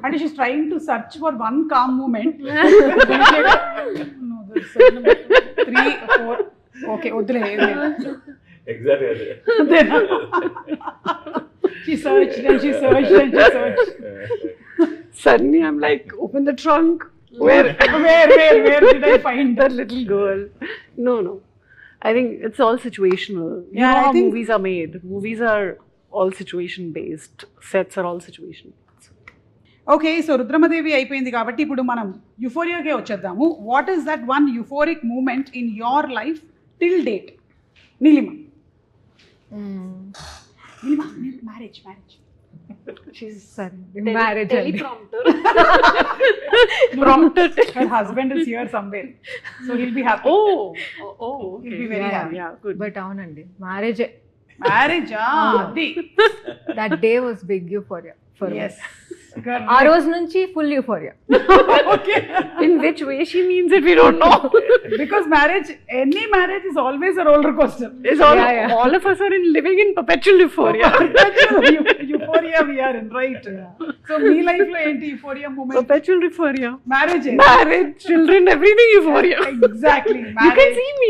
అంటే she's trying to search for one calm moment. 3 4 okay వద్దులే. Exactly అదే. She searched and she searched and she searched. Suddenly I'm like, open the trunk. Where did I find that little girl? No. I think it's all situational. You know how movies are made. Movies are all situation based. Sets are all situation based. Okay, so Rudramadevi అయిపోయింది కాబట్టి ఇప్పుడు మనం యుఫోరియాకే వచ్చేద్దాము. What is that one euphoric moment in your life till date? Neelima. Marriage marriage Prompter. her husband is here somewhere, so he'll be happy. Okay. He'll be very happy. Yeah, good. But అవునండి marriage marriage అది that day was big euphoria for yes ఆ రోజు నుంచి full euphoria. okay In which way she means it, we don't know. because any marriage is always a roller coaster. It's all of us are living in perpetual euphoria. euphoria we are in, right? So me life lo enti euphoria moment? Perpetual euphoria. Marriage, Children, everything euphoria. Exactly. You can see me,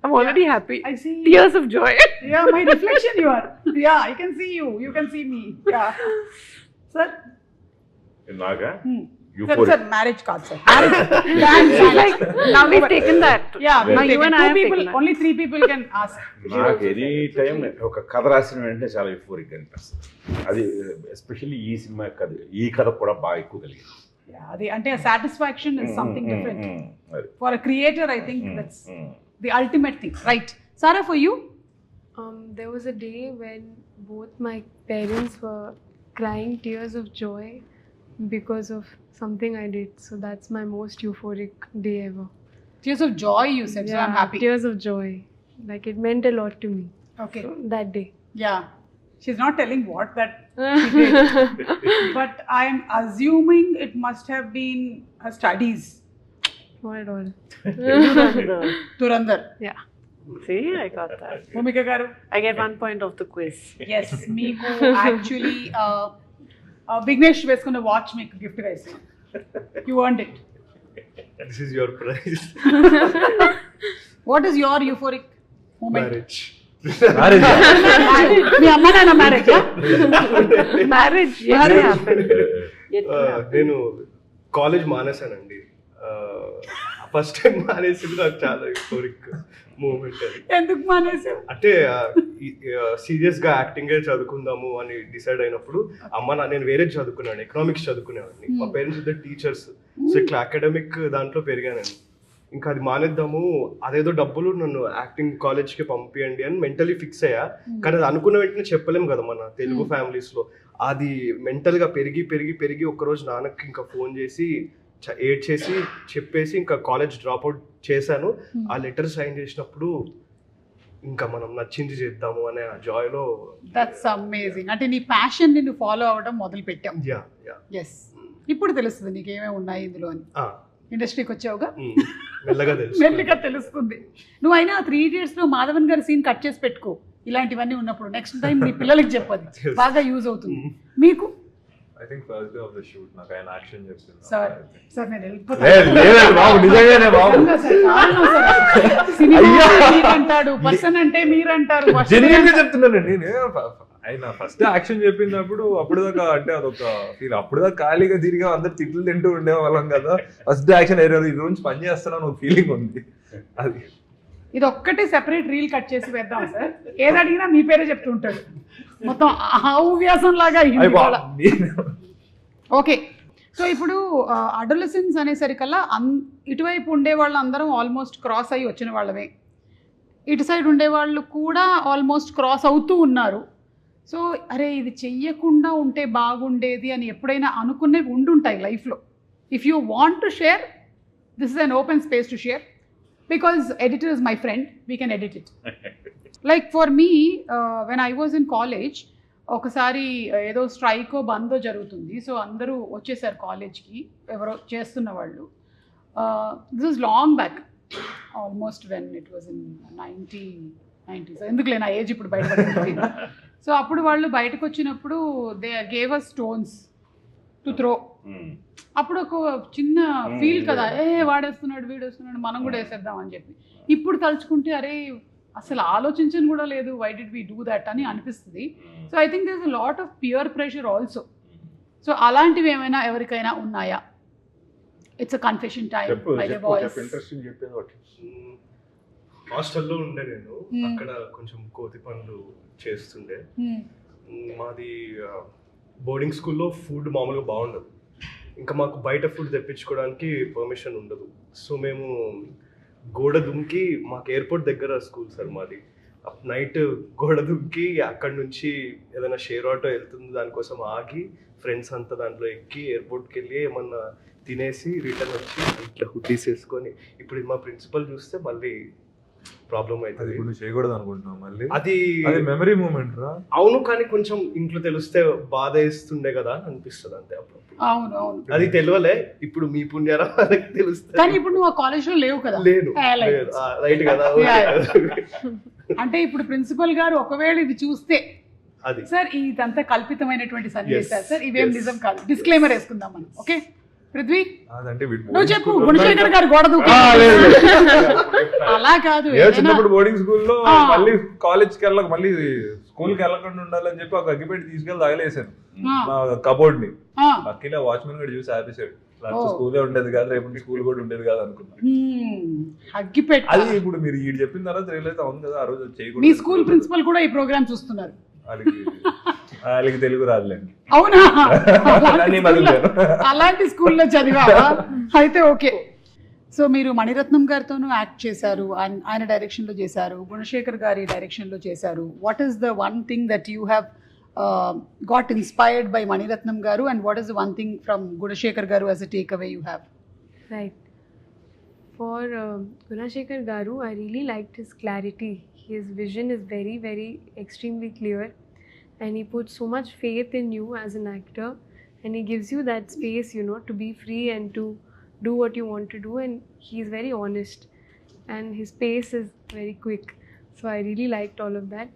I'm already happy. I see. Tears of joy. Yeah, my reflection you are. Yeah, I can see you. You can see me. Yeah. Sir? Naga? Sir, marriage card, sir. Like, now we've taken that. Yeah, we've now you taken and I have taken that. only 3 people can ask. నాకు any time ఒక కథ రాసిన వెంటనే చాలా euphoric అనిపిస్తుంది. అది especially ఈ cinema కథ, ఈ కథ కూడా బాగా ఎక్కువ కలిగింది. Yeah, the a satisfaction is something different. For a creator, I think that's the ultimate thing, right? Sarah, for you? There was a day when both my parents were crying tears of joy because of something I did. So that's my most euphoric day ever. Tears of joy, you said. So I'm happy. Tears of joy. Like it meant a lot to me. Okay. So, that day. Yeah. She's not telling what that she did. But I'm assuming it must have been her studies. Not at all. Turandar. Yeah. See, I got that. Bhumika garu. I get 1 point of the quiz. Yes, meeku actually Vignesh వేసుకున్న watch మీకు gift గా ఇస్తాను. You earned it. This is your prize. What is your euphoric moment? Marriage. మీ అమ్మ నాన్న marriage? Marriage. నేను college మానేశానండి. First time మానేసింది నాకు చాలా యూఫోరిక్ మూమెంట్ అది. ఎందుకు మానేసావు? అంటే సీరియస్ గా యాక్టింగ్ చదువుకుందాము అని డిసైడ్ అయినప్పుడు నేను వేరే చదువుకున్నాను, ఎకనామిక్స్ చదువుకునేవాడిని. మా పేరెంట్స్ ఇద్దరు టీచర్స్, సో ఇట్లా అకాడమిక్ దాంట్లో పెరిగానండి. ఇంకా అది మానేద్దాము, అదేదో డబ్బులు నన్ను యాక్టింగ్ కాలేజ్కి పంపియండి అని మెంటలీ ఫిక్స్ అయ్యా. కానీ అది అనుకున్న వెంటనే చెప్పలేము కదా మన తెలుగు ఫ్యామిలీస్ లో. అది మెంటల్ గా పెరిగి పెరిగి పెరిగి ఒకరోజు నాన్నకి ఇంకా ఫోన్ చేసి ఏడ్ చేసి చెప్పేసి ఇంకా కాలేజ్ డ్రాప్ అవుట్ చేశాను. ఆ లెటర్ సైన్ చేసినప్పుడు ఇంకా మనం నచ్చింది చేద్దాము అనే ఆ జాయ్ లో. That's amazing. అంటే నీ ప్యాషన్ ని నువ్వు ఫాలో అవ్వడం మొదలు పెట్టావు. ఎస్, ఇప్పుడు తెలుస్తుంది నీకు ఏమేమి ఉన్నాయి ఇందులో అని. ఇండస్ట్రీకి వచ్చావుగా, మెల్లిగా తెలుస్తుంది. నువ్వు అయినా 3 Idiots లో మాధవన్ గారి సీన్ కట్ చేసి పెట్టుకో, ఇలాంటివన్నీ ఉన్నప్పుడు నెక్స్ట్ టైం నీ పిల్లలకి చెప్పదు, బాగా యూజ్ అవుతుంది. మీకు I think first day of the shoot నాకు ఆయన యాక్షన్ చెప్పింది. సార్ నేను అంటాడు, పర్సన్ అంటే మీరంటారు. జెన్యున్ గా చెప్తున్నానండి నేను. ఆయన ఫస్ట్ యాక్షన్ చెప్పినప్పుడు అప్పుడుదాకా అంటే అదొక ఫీల్. అప్పుడుదాకా ఖాళీగా తిరిగా అందరు తిట్లు తింటూ ఉండేవాళ్ళం కదా. ఫస్ట్ యాక్షన్ ఈ రోజు పని చేస్తున్నాను ఒక ఫీలింగ్ ఉంది. అది ఇది ఒక్కటే సెపరేట్ రీల్ కట్ చేసి వేద్దాం సార్. ఏది అడిగినా మీ పేరే చెప్తుంటాడు, మొత్తం హవ్యాసం లాగా. ఓకే, సో ఇప్పుడు అడోలసెన్స్ అనేసరికల్లా ఇటువైపు ఉండే వాళ్ళు అందరం ఆల్మోస్ట్ క్రాస్ అయ్యి వచ్చిన వాళ్ళమే, ఇటు సైడ్ ఉండేవాళ్ళు కూడా ఆల్మోస్ట్ క్రాస్ అవుతూ ఉన్నారు. సో అరే ఇది చెయ్యకుండా ఉంటే బాగుండేది అని ఎప్పుడైనా అనుకునేవి ఉండుంటాయి లైఫ్లో. If you want to share, this is an open space to share. Because editor is my friend, we can edit it. Like for me, when I was in college, ఒకసారి ఏదో స్ట్రైకో బందో జరుగుతుంది. సో అందరూ వచ్చేసారు కాలేజ్కి, ఎవరో చేస్తున్న వాళ్ళు. This is long back, almost when it was in 1990s. ఎందుకులే నా ఏజ్ ఇప్పుడు బయటపడుతుంది. సో అప్పుడు వాళ్ళు బయటకు వచ్చినప్పుడు they gave us stones to throw. అప్పుడు ఒక చిన్న ఫీల్ కదా, వాడేస్తున్నాడు వీడేస్తున్నాడు మనం కూడా వేసేద్దాం అని చెప్పి. ఇప్పుడు తలుచుకుంటే అరే అసలు ఆలోచించని కూడా లేదు, why did we do that అని అనిపిస్తుంది. So I think there is a lot of peer pressure also. సో అలాంటివి ఏమైనా ఎవరికైనా ఉన్నాయా? It's a confession time. హాస్టల్లో ఉండే నేను, అక్కడ కొంచెం కోతి పనులు చేస్తుండే. మాది బోర్డింగ్ స్కూల్లో ఫుడ్ మామూలుగా బాగుండదు, ఇంకా మాకు బయట ఫుడ్ తెప్పించుకోవడానికి పర్మిషన్ ఉండదు. సో మేము గోడ దుంకి, మాకు ఎయిర్పోర్ట్ దగ్గర స్కూల్ సార్ మాది, నైట్ గోడ దుంకి అక్కడి నుంచి ఏదైనా షేర్ ఆటో వెళ్తుంది దానికోసం ఆగి ఫ్రెండ్స్ అంతా దాంట్లో ఎక్కి ఎయిర్పోర్ట్కి వెళ్ళి ఏమన్నా తినేసి రిటర్న్ వచ్చి ఇట్లా హుడ్డీస్ వేసుకొని, ఇప్పుడు మా ప్రిన్సిపల్ చూస్తే మళ్ళీ ప్రాబ్లం అవుతుంది. ఇప్పుడు చేయకూడదు అనుకుంటున్నాం మళ్ళీ, అది మెమరీ మూమెంట్ రా. అవును, కానీ కొంచెం ఇంట్లో తెలిస్తే బాధ వేస్తుండే కదా అనిపిస్తుంది అంతే అప్పుడు. అవును అవును, అది తెలియలే, ఇప్పుడు మీ పుణ్యారా తెలుస్తుంది. కానీ ఇప్పుడు నువ్వు ఆ కాలేజ్ లో లేవు కదా. లేను, రైట్ కదా. అంటే ఇప్పుడు ప్రిన్సిపల్ గారు ఒకవేళ ఇది చూస్తే అది సార్ ఇదంతా కల్పితమైనటువంటి సన్నివేశాలు సార్, ఇవేం నిజం కాదు, డిస్క్లైమర్ వేసుకుందాం మనం. ఓకే పృథ్వీ, నువ్వు చెప్పు. గుణశేఖర్ గారు గోడ దూకి అలా కాదు, చిన్నప్పుడు బోర్డింగ్ స్కూల్లో మళ్ళీ కాలేజ్కి వెళ్ళక, మళ్ళీ స్కూల్కి వెళ్ళకుండా ఉండాలని చెప్పి ఒక అగ్గిపెట్టి తీసుకెళ్ళి తగలేసాను కబోర్డ్ ని. లక్కీలో వాచ్మెన్ కూడా చూసి ఆపేసాడు. స్కూలే ఉండేది కాదు, రేపు స్కూల్ కూడా ఉండేది కాదు అనుకున్నాను. అది ఇప్పుడు మీరు ఈ చెప్పిన తర్వాత రియలైజ్ అవును కదా, ఆ రోజు చేయకూడదు. మీ స్కూల్ ప్రిన్సిపల్ కూడా ఈ ప్రోగ్రామ్ చూస్తున్నారు. వాళ్ళకి తెలుగు రాదులేండి. అవునా, అలాంటి స్కూల్లో చదివావా? అయితే ఓకే. సో మీరు మణిరత్నం గారితోనూ యాక్ట్ చేశారు, ఆయన డైరెక్షన్లో చేశారు, గుణశేఖర్ గారి డైరెక్షన్లో చేశారు. What is the one thing that you have got inspired by Maniratnam garu, and what is the one thing from Gunashekhar garu as a takeaway you have? Right. For Gunashekhar garu, I really liked his clarity. His vision is very, very extremely clear, and he puts so much faith in you as an actor, and he gives you that space, you know, to be free and to do what you want to do, and he is very honest, and his pace is very quick. So I really liked all of that.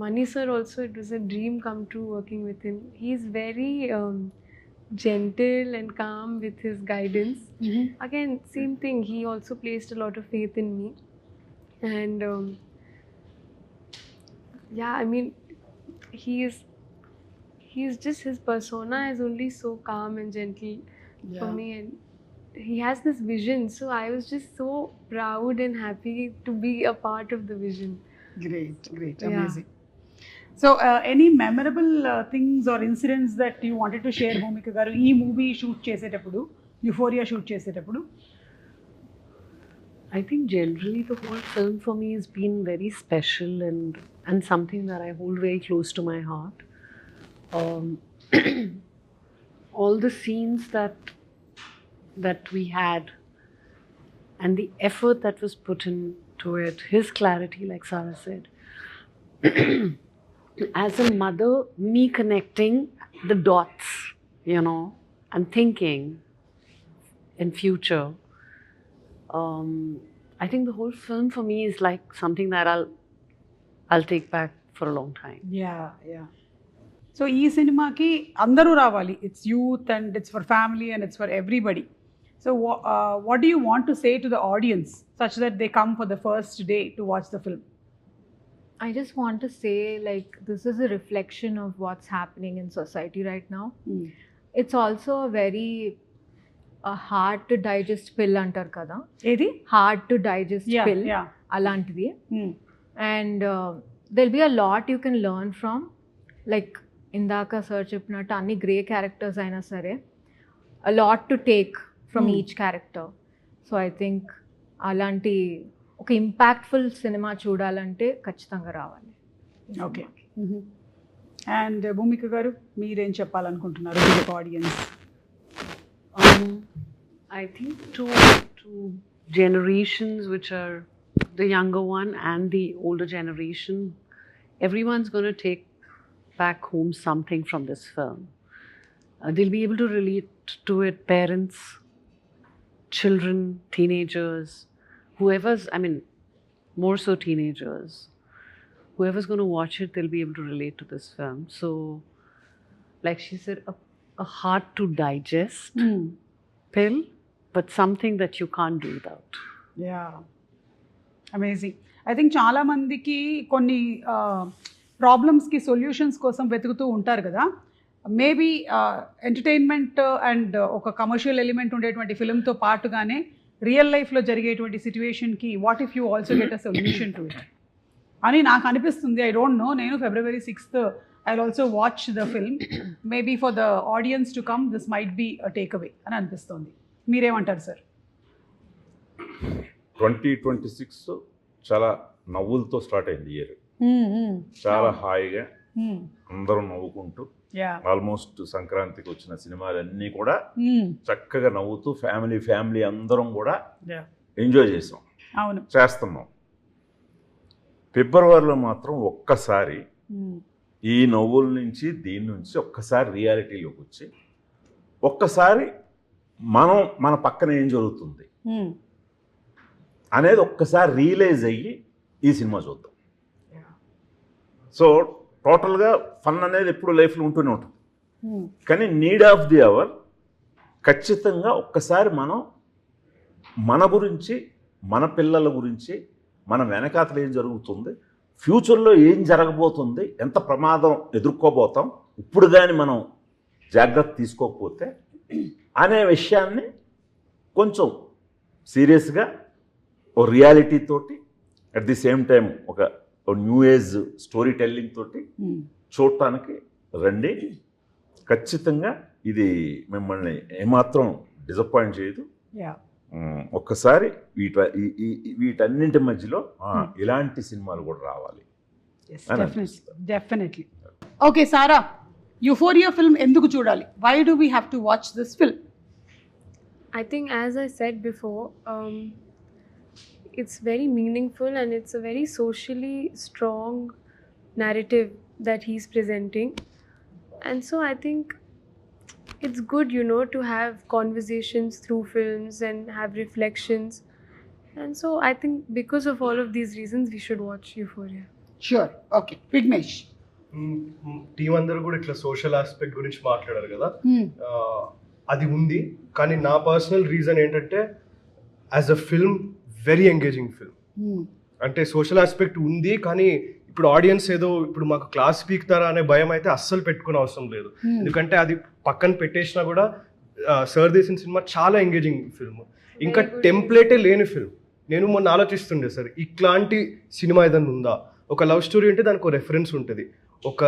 Mani sir also, it was a dream come true working with him. He's very gentle and calm with his guidance. Again, same thing, he also placed a lot of faith in me. And yeah, I mean, he's just, his persona is only so calm and gentle for me, and he has this vision. So I was just so proud and happy to be a part of the vision. Great, amazing. So any memorable things or incidents that you wanted to share, Bhumika garu, ee movie shoot chesetappudu, Euphoria shoot chesetappudu? I think generally the whole film for me has been very special and something that I hold very close to my heart. All the scenes that we had and the effort that was put into it, his clarity, like Sarah said. As a mother, me connecting the dots, you know, and thinking in future. I think the whole film for me is like something that I'll take back for a long time. Yeah. So ee cinema ki andaru ravali. It's youth and it's for family and it's for everybody. So what do you want to say to the audience such that they come for the first day to watch the film? I just want to say, like, this is a reflection of what's happening in society right now. It's also a very hard to digest pill antar kada. Edi? Hard to digest pill. Yeah. Alantidi. And there'll be a lot you can learn from. Like, indaka sir cheppinattu anni grey characters aina sare. A lot to take from each character. So I think alanti ఒక impactful cinema చూడాలంటే ఖచ్చితంగా రావాలి. Okay. And Bhumika గారు మీరేం చెప్పాలనుకుంటున్నారు audience? I think to generations which are the younger one and the older generation, everyone's going to take back home something from this film. They'll be able to relate to it, parents, children, teenagers, whoever's, I mean, more so teenagers, whoever's going to watch it, they'll be able to relate to this film. So, like she said, a hard to digest pill, but something that you can't do without. Yeah, amazing. I think చాలా మందికి కొన్ని ప్రాబ్లమ్స్కి solutions కోసం వెతుకుతూ ఉంటారు కదా. Maybe entertainment and ఒక commercial element ఉండేటువంటి ఫిల్మ్తో పాటుగానే రియల్ లైఫ్లో జరిగేటువంటి సిచ్యువేషన్కి what if you also get a solution to it అని నాకు అనిపిస్తుంది. ఐ డోంట్ నో, నేను February 6th I will also watch the film. Maybe for the audience to come this might be a take away అని అనిపిస్తుంది. మీరేమంటారు sir? 2026 చాలా నవ్వులతో start అయింది ఇయర్. చాలా హాయిగా అందరూ నవ్వుకుంటూ ఆల్మోస్ట్ సంక్రాంతికి వచ్చిన సినిమాలన్నీ కూడా చక్కగా నవ్వుతూ ఫ్యామిలీ అందరం కూడా ఎంజాయ్ చేసాం, చేస్తున్నాం. ఫిబ్రవరిలో మాత్రం ఒక్కసారి ఈ నవ్వుల నుంచి దీని నుంచి ఒక్కసారి రియాలిటీలోకి వచ్చి ఒక్కసారి మన పక్కన ఏం జరుగుతుంది అనేది ఒక్కసారి రియలైజ్ అయ్యి ఈ సినిమా చూద్దాం. సో టోటల్గా ఫన్ అనేది ఎప్పుడు లైఫ్లో ఉంటూనే ఉంటుంది, కానీ నీడ్ ఆఫ్ ది అవర్ ఖచ్చితంగా ఒక్కసారి మనం మన గురించి, మన పిల్లల గురించి, మన వెనకాతలు ఏం జరుగుతుంది, ఫ్యూచర్లో ఏం జరగబోతుంది, ఎంత ప్రమాదం ఎదుర్కోబోతాం ఇప్పుడు కానీ మనం జాగ్రత్త తీసుకోకపోతే అనే విషయాన్ని కొంచెం సీరియస్గా ఓ రియాలిటీ తోటి అట్ ది సేమ్ టైం ఒక న్యూ ఏజ్ స్టోరీ టెల్లింగ్ తోటి చూడటానికి రండి. ఖచ్చితంగా ఇది మిమ్మల్ని ఏమాత్రం డిసప్పాయింట్ చేయదు. ఒక్కసారి వీటన్నింటి మధ్యలో ఇలాంటి సినిమాలు కూడా రావాలి. Definitely. Okay Sara, Euphoria film ఎందుకు చూడాలి? Why do we have to watch this film? I think, as I said before, it's very meaningful and it's a very socially strong narrative that he's presenting. And so I think it's good, to have conversations through films and have reflections. And so I think because of all of these reasons, we should watch Euphoria. Sure. Okay. Vignesh. Team అందరూ కూడా ఇట్లా social aspect గురించి మాట్లాడారు కదా, అది ఉంది. కానీ నా పర్సనల్ రీజన్ ఏంటంటే as a film very engaging film. అంటే సోషల్ ఆస్పెక్ట్ ఉంది, కానీ ఇప్పుడు ఆడియన్స్ ఏదో ఇప్పుడు మాకు క్లాస్ పీకుతారా అనే భయం అయితే అస్సలు పెట్టుకునే అవసరం లేదు. ఎందుకంటే అది పక్కన పెట్టేసినా కూడా సార్ తీసిన సినిమా చాలా ఎంగేజింగ్ ఫిల్మ్, ఇంకా టెంప్లేటే లేని ఫిల్మ్. నేను మొన్న ఆలోచిస్తుండే సార్, ఇట్లాంటి సినిమా ఏదైనా ఉందా? ఒక లవ్ స్టోరీ ఉంటే దానికి ఒక రెఫరెన్స్ ఉంటుంది, ఒక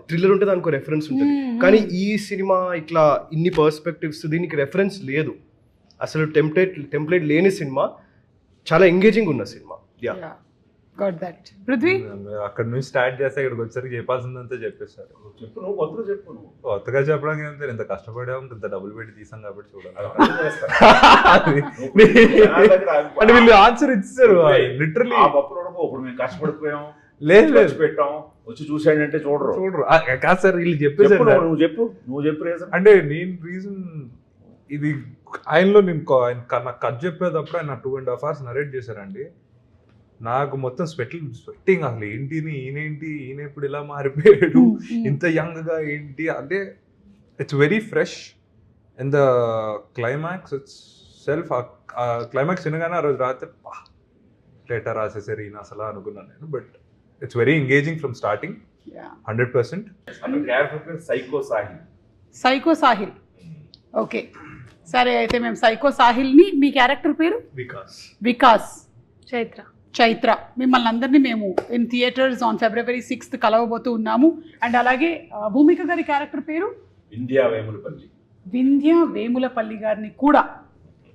థ్రిల్లర్ ఉంటే దానికి ఒక రెఫరెన్స్ ఉంటుంది, కానీ ఈ సినిమా ఇట్లా ఇన్ని పర్స్పెక్టివ్స్, దీనికి రెఫరెన్స్ లేదు అసలు. టెంప్లేట్ లేని సినిమా, చాలా ఎంగేజింగ్ ఉన్న సినిమా. Got that. పృథ్వీ, అక్కడ నుంచి స్టార్ట్ చేస్తే ఇక్కడికి వచ్చేసరికి చెప్పాల్సిందంతా చెప్పేశారు. చెప్పు, నువ్వు కొత్తగా చెప్పు. నువ్వు కొత్తగా చెప్పడానికి అంతే, ఇంత కష్టపడాము, ఇంత డబ్బులు పెట్టి తీసాం కాబట్టి చూడాలి. అంటే వీళ్ళు ఆన్సర్ ఇచ్చారు లిటరలీ. ఇప్పుడు మేము కష్టపడిపోయాం, లేదు పెట్టాం, వచ్చి చూసాడంటే చూడరు. కాదు సార్, వీళ్ళు చెప్పేసారు. నువ్వు చెప్పు రీజన్. అంటే నేను రీజన్ ఇది ఆయనలో నేను నాకు కథ చెప్పేటప్పుడు ఆయన 2.5 hours నరేట్ చేశారండి. నాకు మొత్తం స్వెట్టింగ్, అసలు ఈయన ఇప్పుడు ఇలా మారిపోయాడు, ఇంత యంగ్ గా ఏంటి అంటే. It's very fresh in the climax it's self. Climax వినగానే ఆ రోజు రాత్రి లేటర్ రాసేసారు ఈయన అసలు అనుకున్నాను నేను. But it's very engaging from starting. 100%. Psycho Sahil. Okay సరే, అయితే మేము సైకో సాహిల్ని, మీ క్యారెక్టర్ పేరు? వికాస్. చైత్ర. మిమ్మల్ని అందరినీ మేము in theatres on February 6th కలవబోతూ ఉన్నాము. అండ్ అలాగే భూమిక గారి క్యారెక్టర్ పేరు వింధ్య వేములపల్లి గారిని కూడా,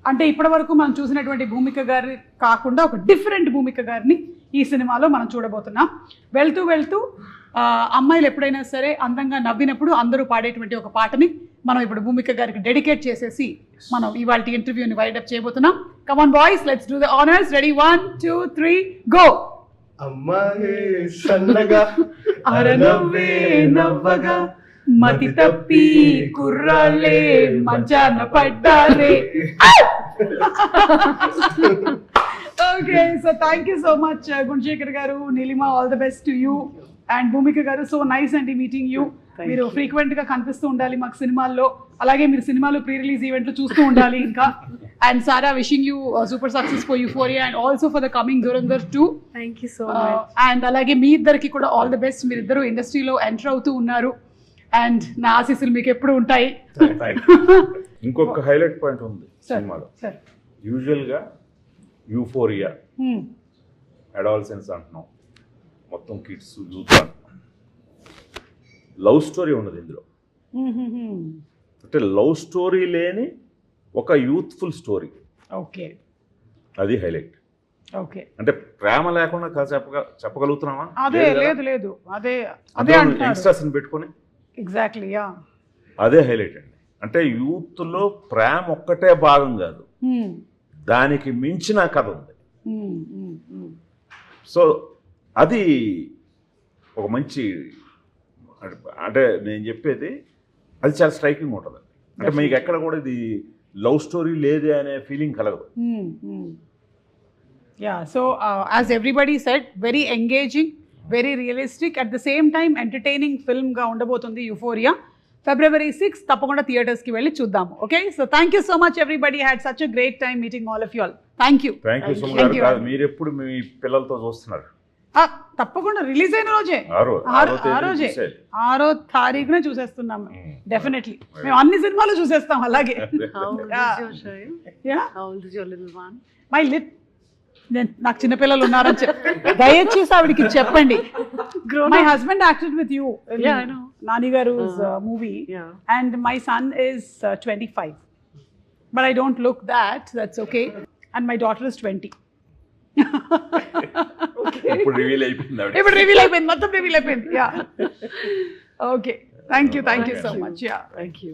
అంటే ఇప్పటి వరకు మనం చూసినటువంటి భూమిక గారి కాకుండా ఒక డిఫరెంట్ భూమిక గారిని ఈ సినిమాలో మనం చూడబోతున్నాం. వెళ్తూ అమ్మాయిలు ఎప్పుడైనా సరే అందంగా నవ్వినప్పుడు అందరూ పాడేటువంటి ఒక పాటని మనం ఇప్పుడు భూమిక గారికి డెడికేట్ చేసేసి మనం ఇవాళ ఇంటర్వ్యూని వైడప్ చేయబోతున్నాం. Come on boys, let's do the honours. Ready, 1 2 3 go. అమ్మాయే సన్నగా అరనవ్వే నవ్వగా మతి తప్పి కుర్రాళ్ళే మంచాన పడ్డారే. Okay, so thank you so much Gunasekhar గారు, Neelima, all the best to you. And Bhumika గారు, సో నైస్ అండి మీటింగ్ యూ. మీరు ఫ్రీక్వెంట్ గా కనిపిస్తూ ఉండాలి మాకు సినిమాల్లో, అలాగే మీరు సినిమాలో ప్రీ రిలీజ్ ఈవెంట్లు చూస్తూ ఉండాలి ఇంకా. And Sara, wishing you super success for Euphoria and also for the coming Dhurandhar 2. Thank you so much. And అలాగే మీ ఇద్దరికి కూడా ఆల్ ద బెస్ట్. మీరిద్దరు ఇండస్ట్రీలో ఎంటర్ అవుతూ ఉన్నారు అండ్ నా ఆశీస్సులు మీకు ఎప్పుడు ఉంటాయి. ఇంకొక హైలైట్ పాయింట్ ఉంది సినిమాలో. యూజువల్ గా యూఫోరియా అడాలసెన్స్ అంటున్నాం, మొత్తం కిడ్స్ యూత్ అంటున్నాం. లవ్ స్టోరీ ఉండదు ఇందులో. అంటే లవ్ స్టోరీ లేని ఒక యూత్ఫుల్ స్టోరీ. ఓకే, అది హైలైట్. ఓకే, అంటే ప్రేమ లేకుండా చెప్పగలుగుతున్నావా? అదే లేదు అదే అదే అంటున్నారు యంగ్స్టర్స్ని పెట్టుకొని. ఎగ్జాక్ట్లీ, యా, అదే హైలైట్ అండి. అంటే యూత్లో ప్రేమ ఒక్కటే భాగం కాదు, దానికి మించిన కథ ఉంది. సో అది ఒక మంచి, అంటే నేను చెప్పేది అది చాలా స్ట్రైకింగ్ ఉంటుంది. అంటే మీకు ఎక్కడ కూడా ఇది లవ్ స్టోరీ లేదే అనే ఫీలింగ్ కలగదు. Yeah, so as everybody said, very engaging, very realistic, at the same time entertaining film ga undabotundi Euphoria. February 6th tappakunda theaters ki velli chuddam. Okay, so thank you so much everybody. Had such a great time meeting all of you all. Thank you. Thank you so much. మీరు ఎప్పుడు మీ పిల్లలతో చూస్తున్నారు? తప్పకుండా release అయిన రోజే, 6వ తారీఖున చూసేస్తున్నాం. Definitely మేము అన్ని సినిమాలు చూసేస్తాం అలాగే. మై లిట్, నాకు చిన్నపిల్లలు ఉన్నారని దయచేసి ఆవిడకి చెప్పండి. My husband acted with you Nani గారు movie and my son is 25, but I don't look that's okay. And my daughter is 20. ఇప్పుడు రివీల్ అయిపోయింది, మొత్తం రివీల్ అయిపోయింది. Yeah, okay, thank you so much. Yeah, Thank you.